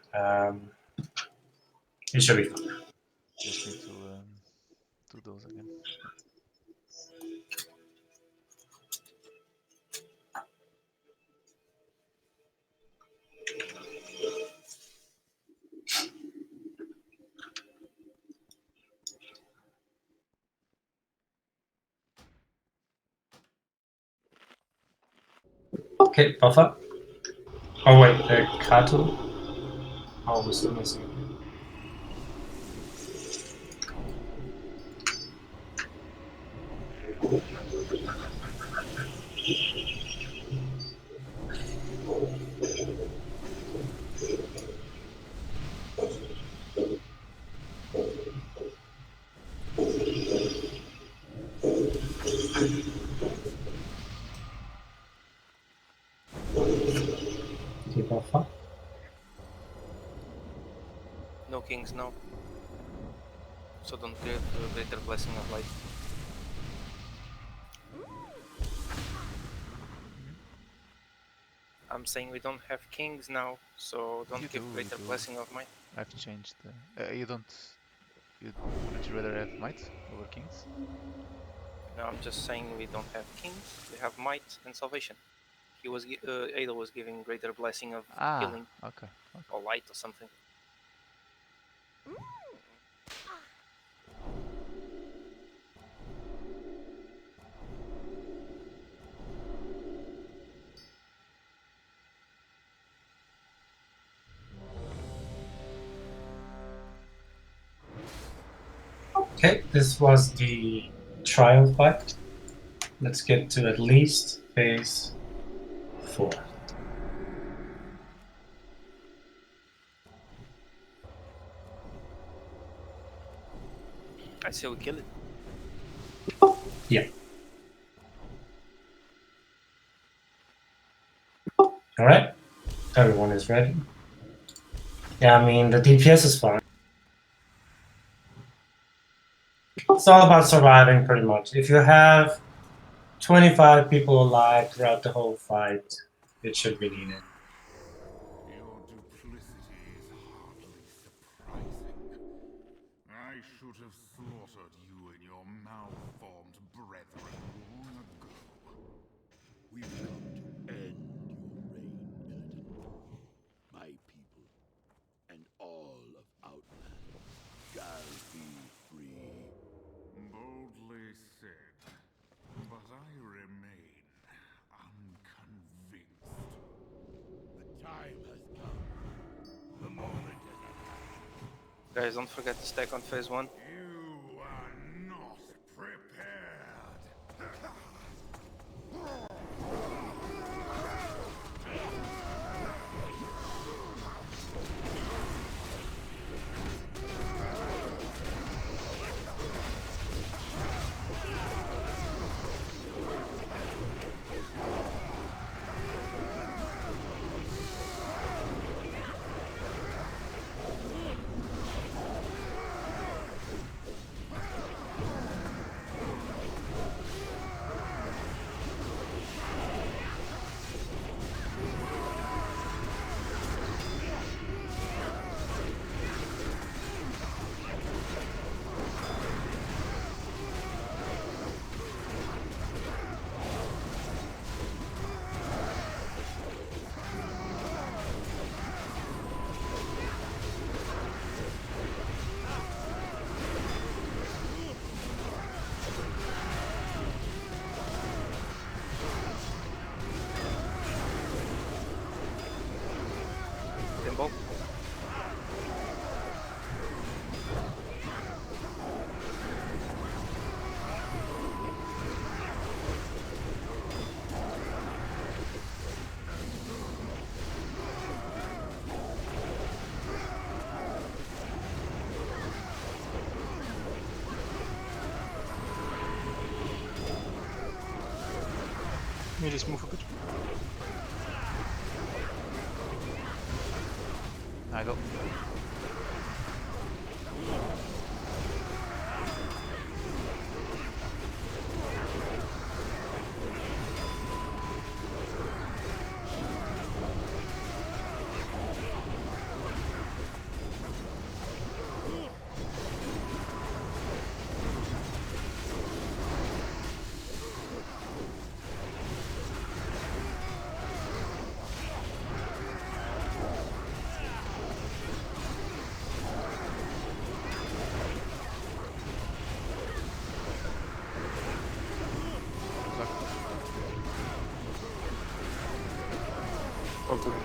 You should be fine. Just need to do those again. Okay, buffer. Oh wait, the cattle. Oh, we're still missing. Okay, buffer. No kings, no. So don't clear the greater blessing of light. I'm saying we don't have kings now, so don't You give do, greater you do. blessing of might. I've changed the. You don't. Wouldn't you rather have might over kings? No, I'm just saying we don't have kings. We have might and salvation. He was Ada was giving greater blessing of healing Okay. or light or something. Okay, this was the trial fight. Let's get to at least phase 4. I say we kill it. Yeah. Alright. Everyone is ready. Yeah, I mean, the DPS is fine. It's all about surviving, pretty much. If you have 25 people alive throughout the whole fight, it should be needed. Your duplicity is hardly surprising. I should have slaughtered you and your malformed brethren long ago. We've come to end your reign, militant. My people and all of Outland shall be free. Boldly said, but I remain unconvinced. The time has come. The moment is at hand. Guys, don't forget to stack on phase 1. You are not prepared. Limbo. Let me just move a bit. I go.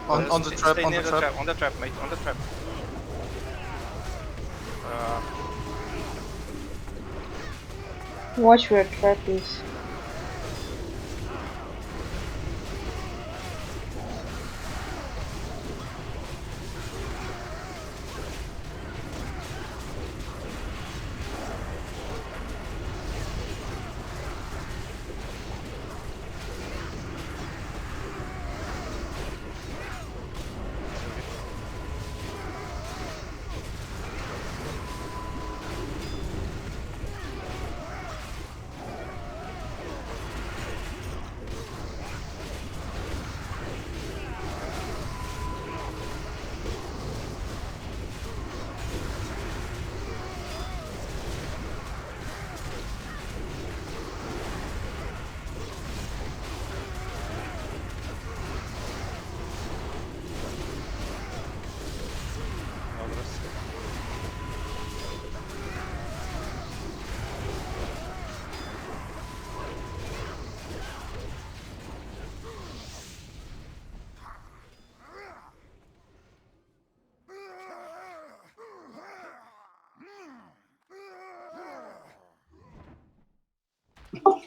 On the trap, Stay on near the trap. On the trap, mate. On the trap. Watch where trap is.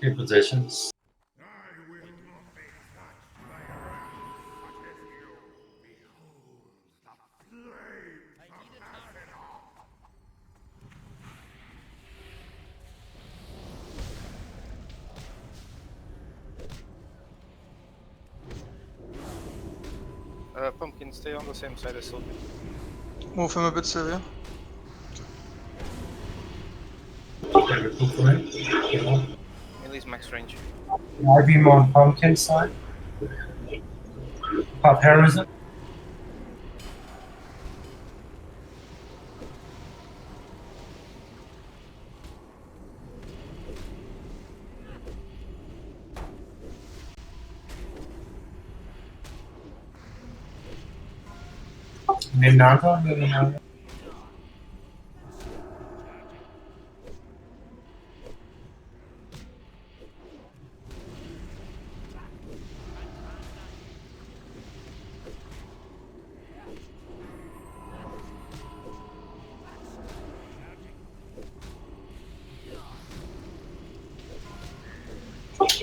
Your positions. I will not be touched by a wrath such as you. Behold the flames of Azeroth. Pumpkin, stay on the same side as Sylvia. Move him a bit, Sylvia. Okay, recuperate. Yeah. Melee's max range. I beam on pumpkin side. Pop heroism. Ninaga.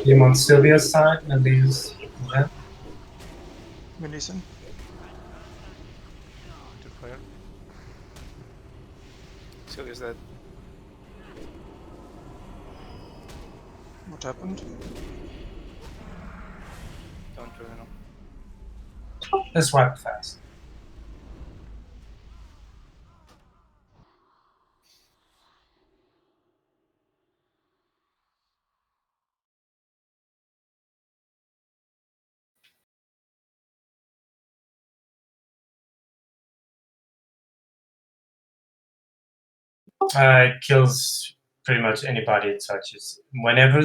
Beam on Sylvia's side and these. Yeah. Melee's in. Into fire. Sylvia's dead. What happened? Don't really know. Let's wipe fast. It kills pretty much anybody it touches. Whenever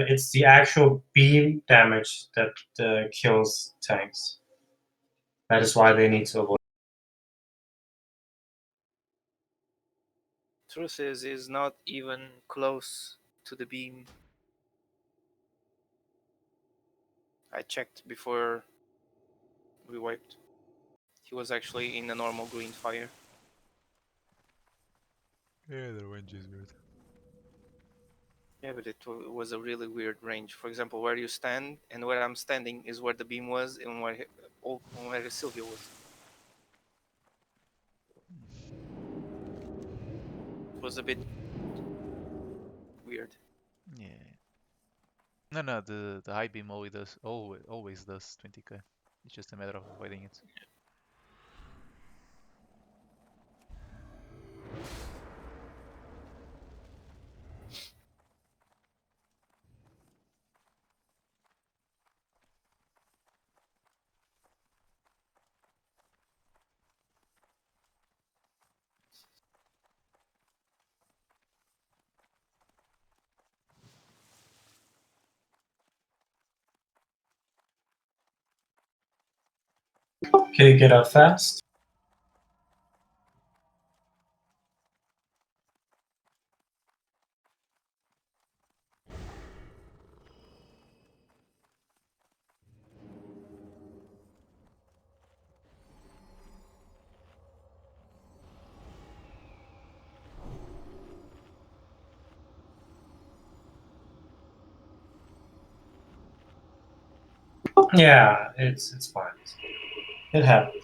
it's the actual beam damage that kills tanks. That is why they need to avoid. Truth is, he's not even close to the beam. I checked before we wiped. He was actually in a normal green fire. Yeah, the range is weird. Yeah, but it was a really weird range. For example, where you stand and where I'm standing is where the beam was and where Sylvia was. It was a bit weird. Yeah. No, the high beam always does 20k. It's just a matter of avoiding it. Okay, get up fast. Yeah, it's fine. It happens.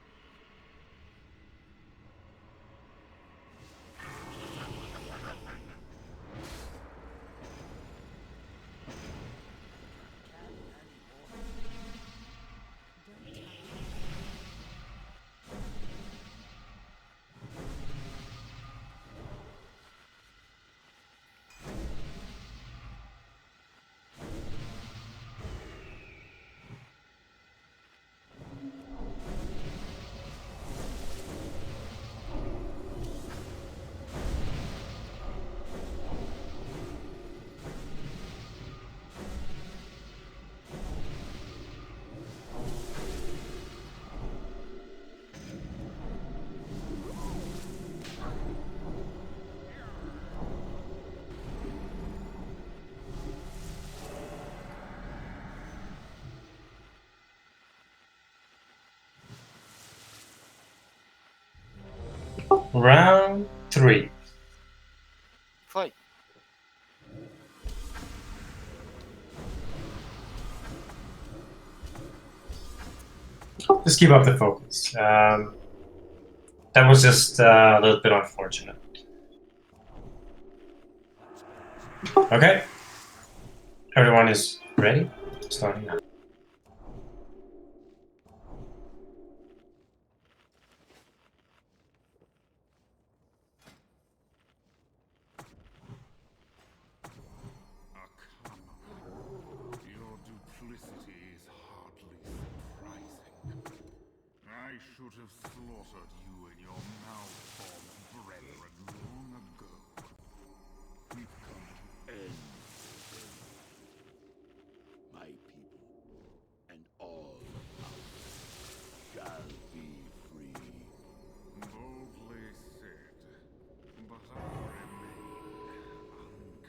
Round 3. Fight. Just keep up the focus. That was just a little bit unfortunate. Okay. Everyone is ready? Starting now. Your duplicity is hardly surprising. I should have slaughtered you and your malformed brethren long ago. We've come to end the game. My people and all of us shall be free. Boldly said, but I remain unconvinced.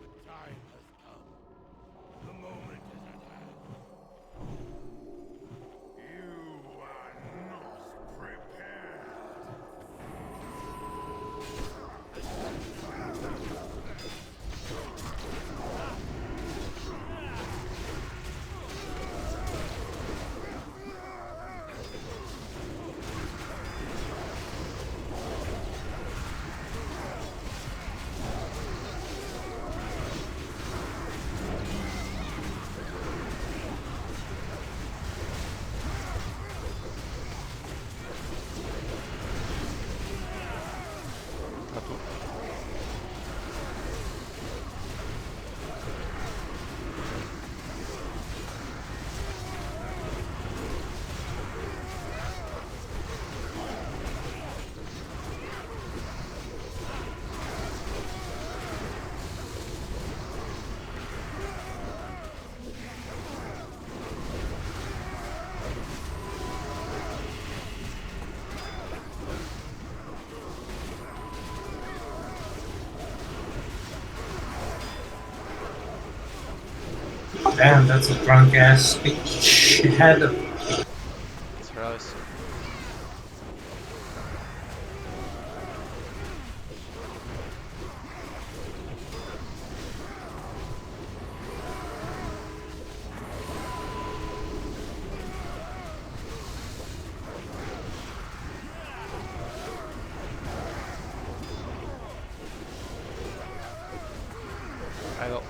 The time has come. The moment is at hand. You are not prepared. Damn, that's a drunk ass speech. It had to. It's Rose. I go.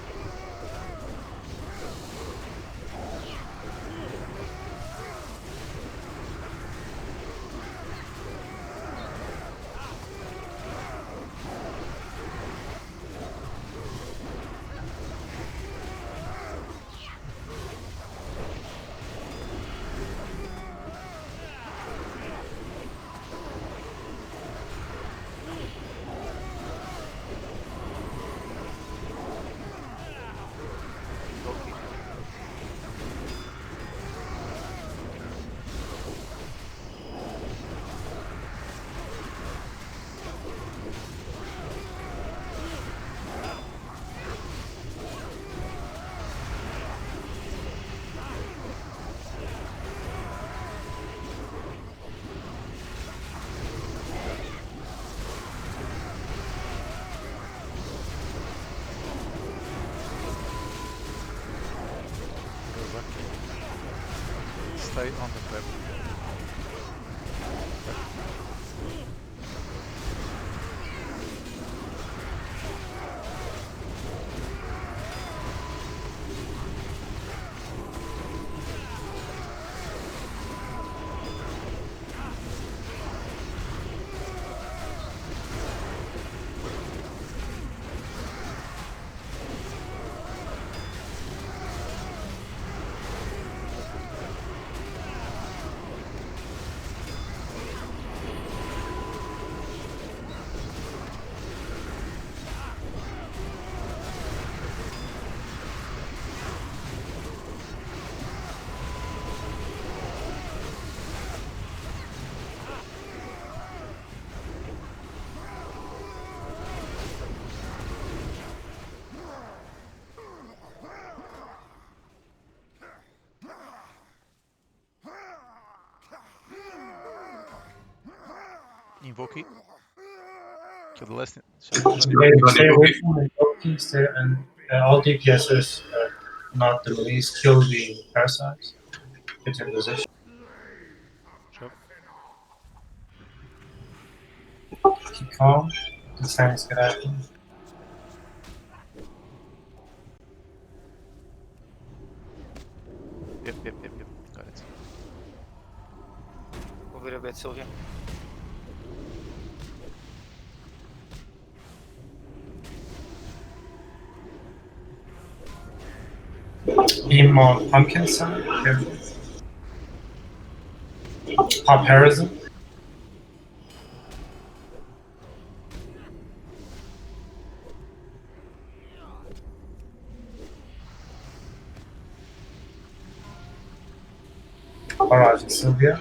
Stay on the web. Invoke it. Kill the last. Stay away from the invoking, and all DPSers, not the release, kill the parasites. Get your position. Sure. Keep calm. These things could happen. Yep. Got it. Move it a bit, Sylvia. Beam on pumpkin side. Careful. Pop Harrison. Barrage Sylvia.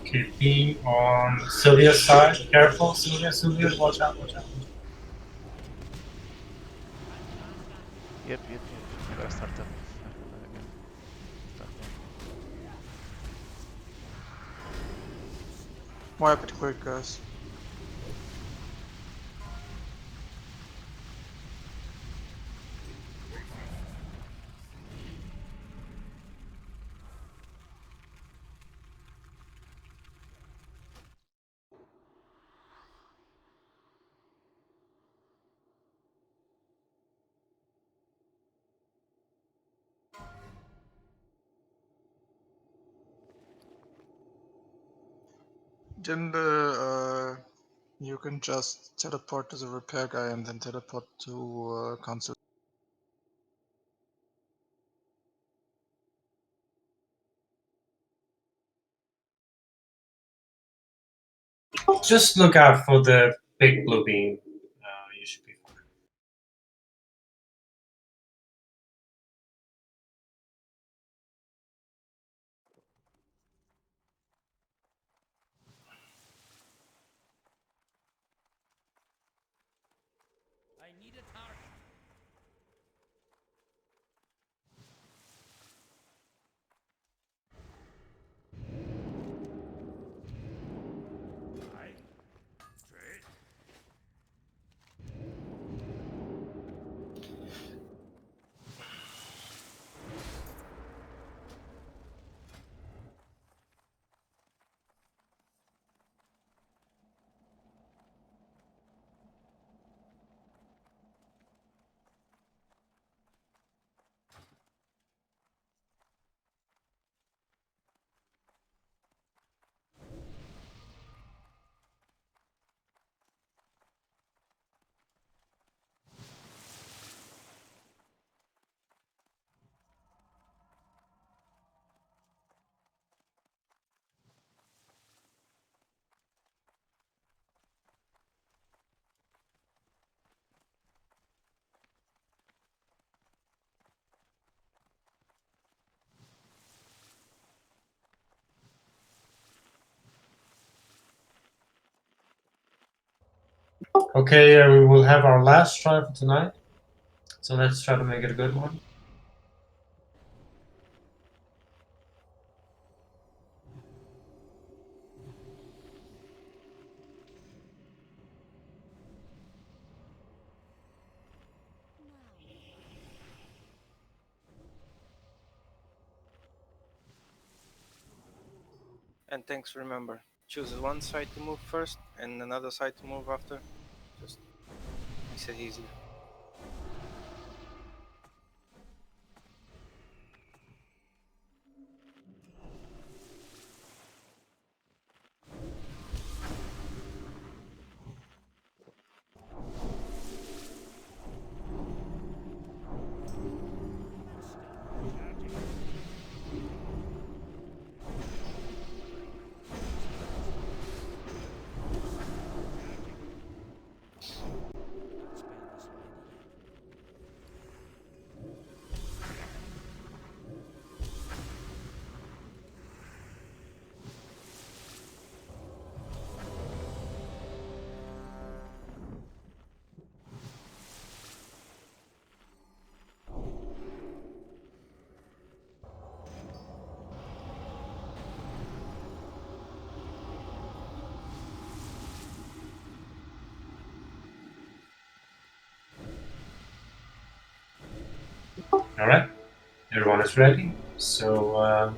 Okay, beam on Sylvia's side. Careful, Sylvia, watch out. Yep. I gotta start up. Again. Start one. Wipe it quick, guys. Jimbe, you can just teleport to the repair guy and then teleport to console. Just look out for the big blue beam. You should be fine. I need a target. Right. Straight. Okay, we will have our last try for tonight. So let's try to make it a good one. And thanks, remember, choose one side to move first and another side to move after. Just makes it easier. That spell is Alright, everyone is ready. So,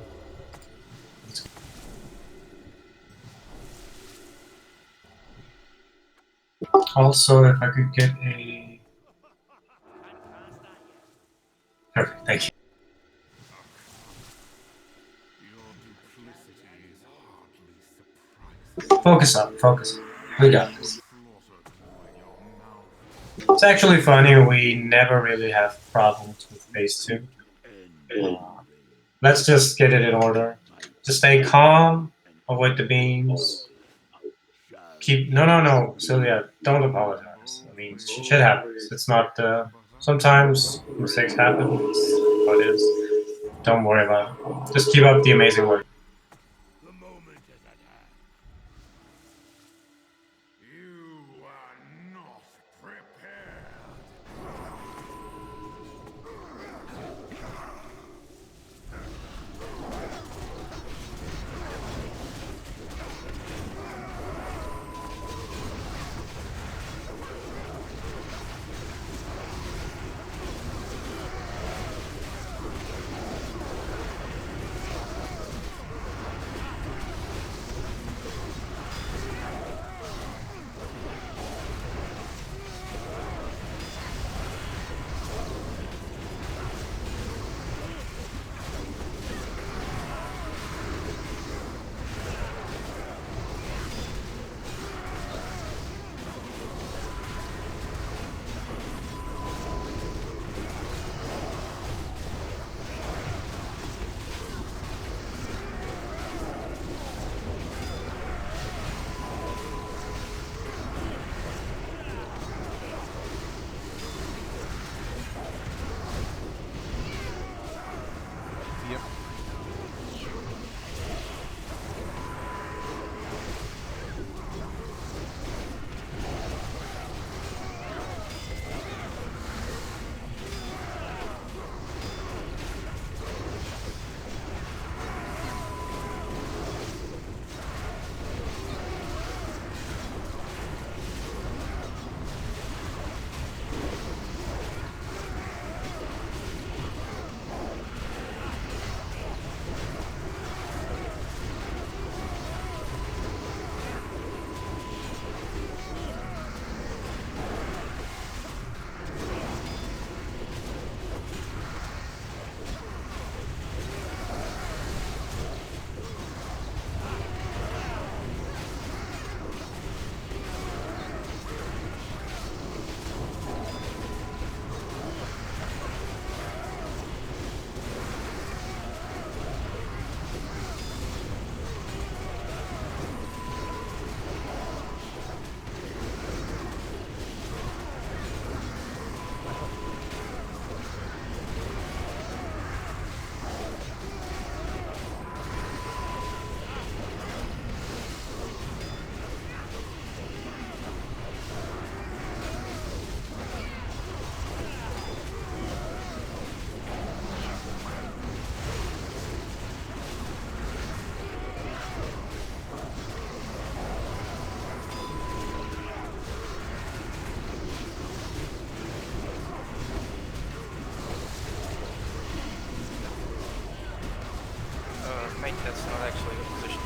also, if I could get a... Perfect, thank you. Your duplicity is hardly surprising. Focus up, focus. We got this. Slaughter clawing your mouth. It's actually funny, we never really have problems with phase 2. Let's just get it in order. Just stay calm, avoid the beams. Keep... No, Sylvia, don't apologize. I mean, shit happens. It's not... sometimes mistakes happen, it's what it is. Don't worry about it. Just keep up the amazing work. The moment is at hand. You are not prepared. Yep. Mate, that's not actually a position.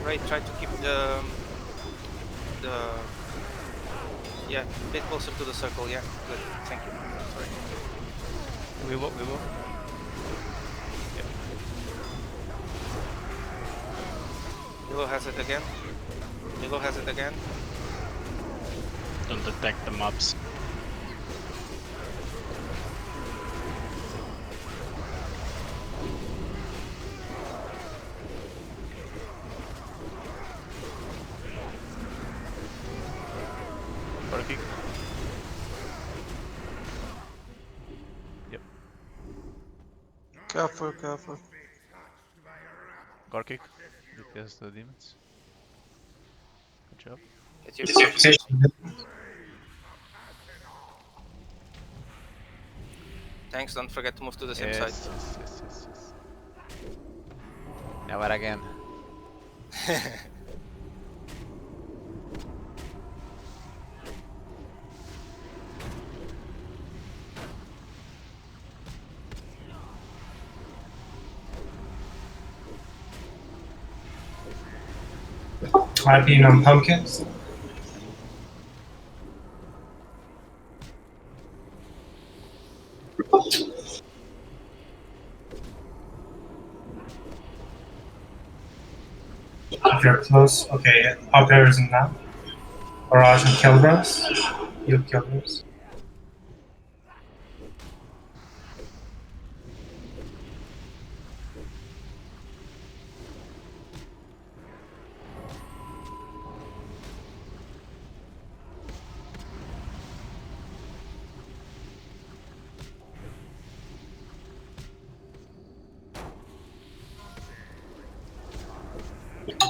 Right, try to keep the yeah, a bit closer to the circle. Yeah, good. Thank you. Sorry. We will. Yep. Yellow has it again. Yellow has it again. Don't attack the mobs. Barking. Yep. Careful, careful. Guard kick. DPS the demons. job. Get your fish. Thanks, don't forget to move to the same side. Yes. Never again. Might be on pumpkins. If you're close, okay, up there isn't now. Barrage and Kilbros. You Kilbros.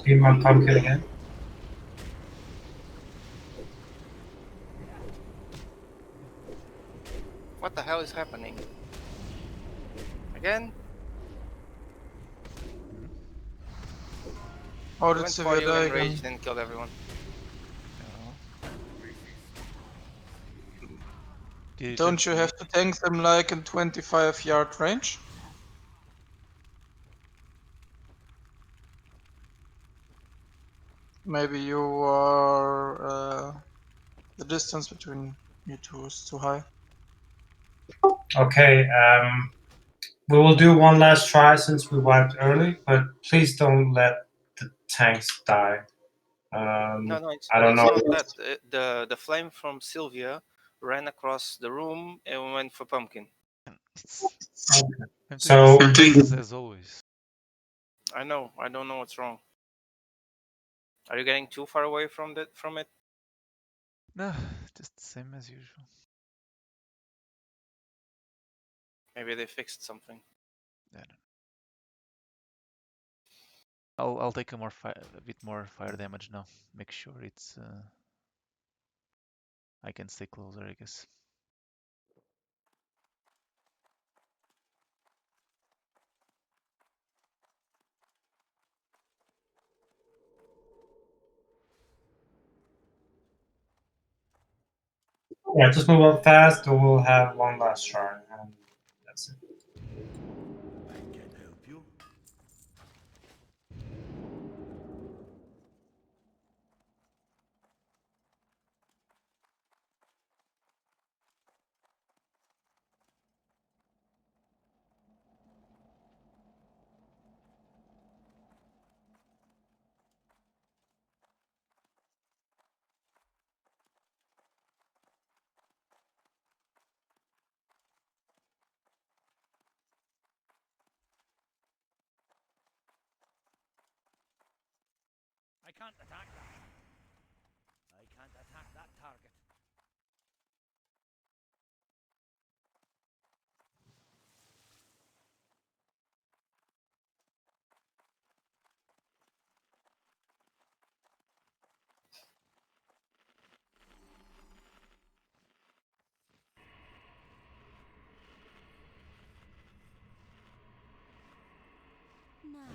Beam on pumpkin again. What the hell is happening? Again? How We did went for Severe you, die again? enraged, and killed everyone. Don't you have to tank them like in 25-yard range? Maybe you are the distance between you two is too high. Okay, we will do one last try since we wiped early, but please don't let the tanks die. No, I don't know. it's not that. The flame from Sylvia ran across the room and went for pumpkin. I'm So doing as always. I know. I don't know what's wrong. Are you getting too far away from it? No, just the same as usual. Maybe they fixed something. I don't know. I'll take a bit more fire damage now. Make sure it's. I can stay closer, I guess. Yeah, just move up fast, and we'll have one last try, and that's it. I can help you. I can't attack that. I can't attack that target. Now.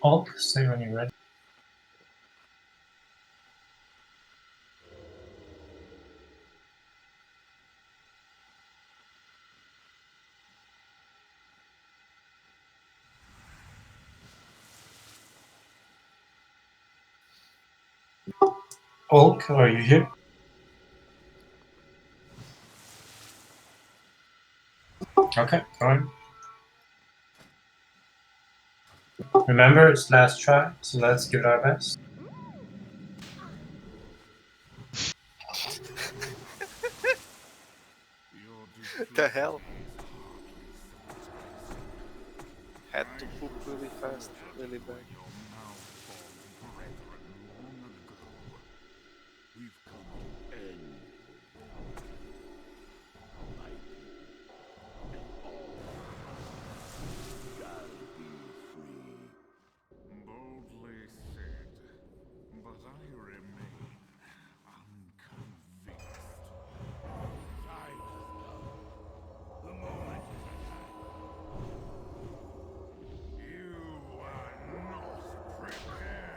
Hulk, say when you're ready. Hulk, are you here? Okay, go on. Remember, it's last try, so let's give it our best. The hell? Had to poop really fast, really bad. We've come to end my people, and all shall be free. Boldly said, but I remain unconvinced. Time has come. The moment is at hand. You are not prepared.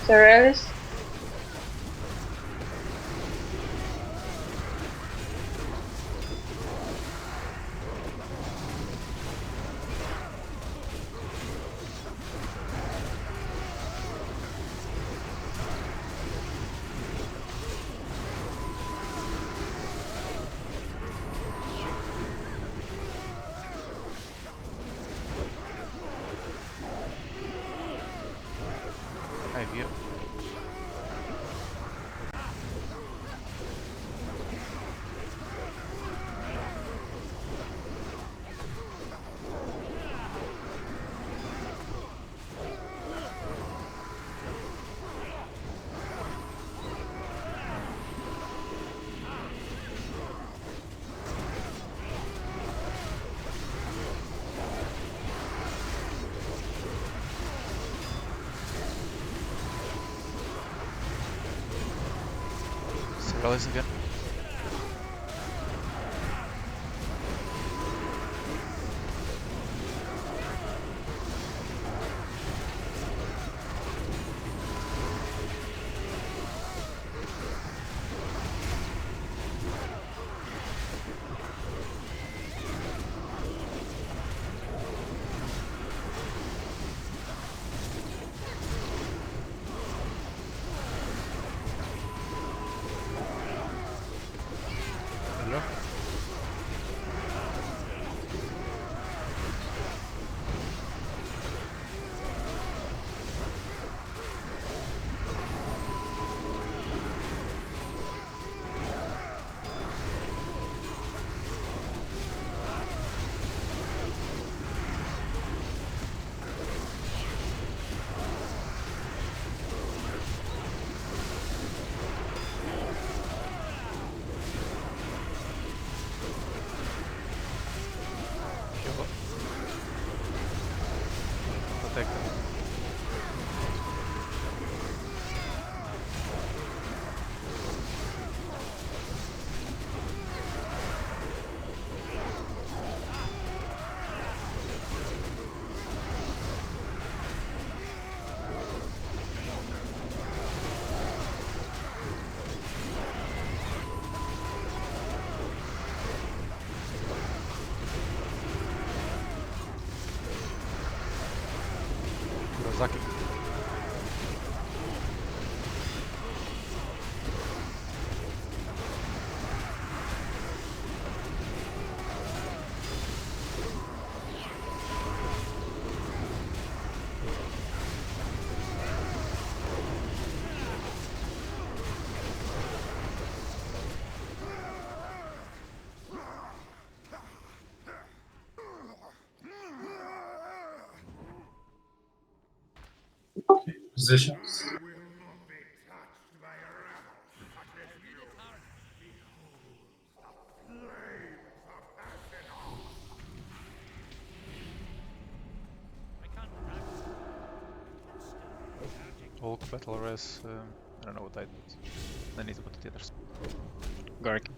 Zerelis. I have you. Zerelis again. Hello? Protect them. Kurosaki. Positions. You will not be touched by a rabble such as you. Behold the flames of Athena. I can't practice. It's still magic. Hulk battle res. I don't know what I did. I need to go to the other spot. Gark.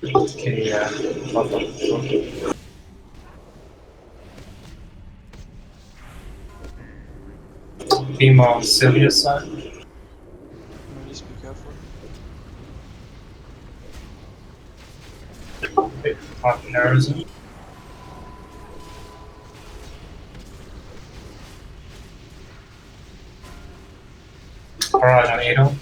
Okay, yeah. Beam on Sylvia's side. Please be careful. Top Harrison. Barrage on Adel.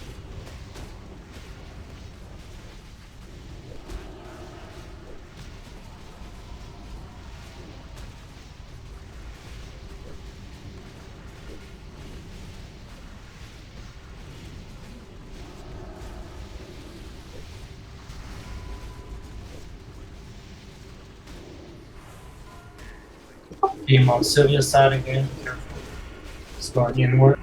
Beam on Sylvia's side again. Careful. It's going inward.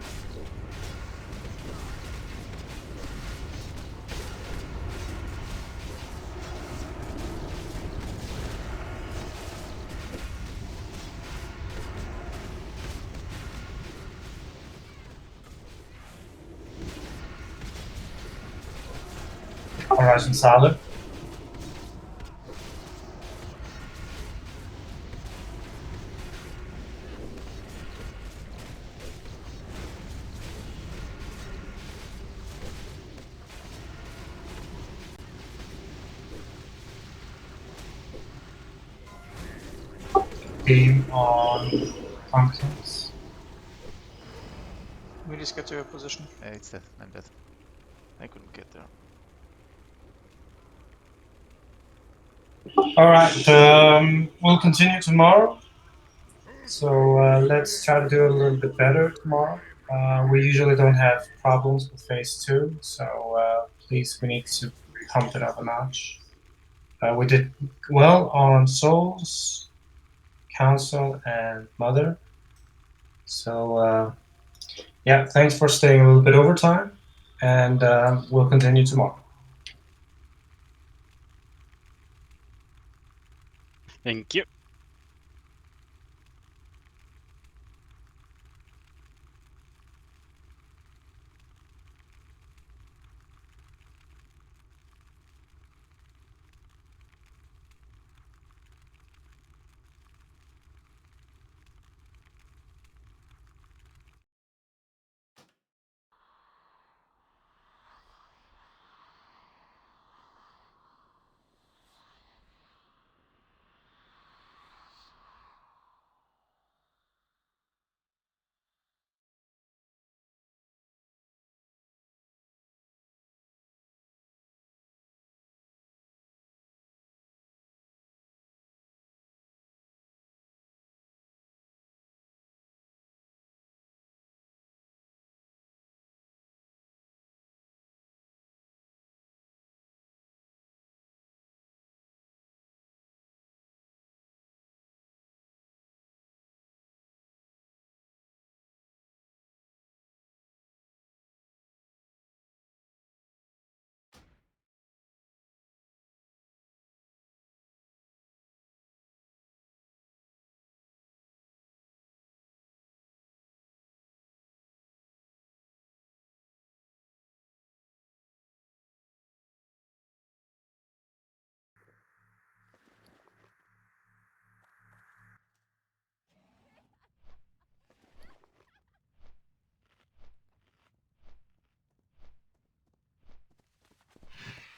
Horizon solid. Beam on pumpkins. Please get to your position. Hey, it's dead. I'm dead. I couldn't get there. Alright, we'll continue tomorrow. So let's try to do it a little bit better tomorrow. We usually don't have problems with phase 2, so please, we need to pump it up a notch. We did well on Souls, Council, and Mother. So yeah, thanks for staying a little bit over time, and we'll continue tomorrow. Thank you.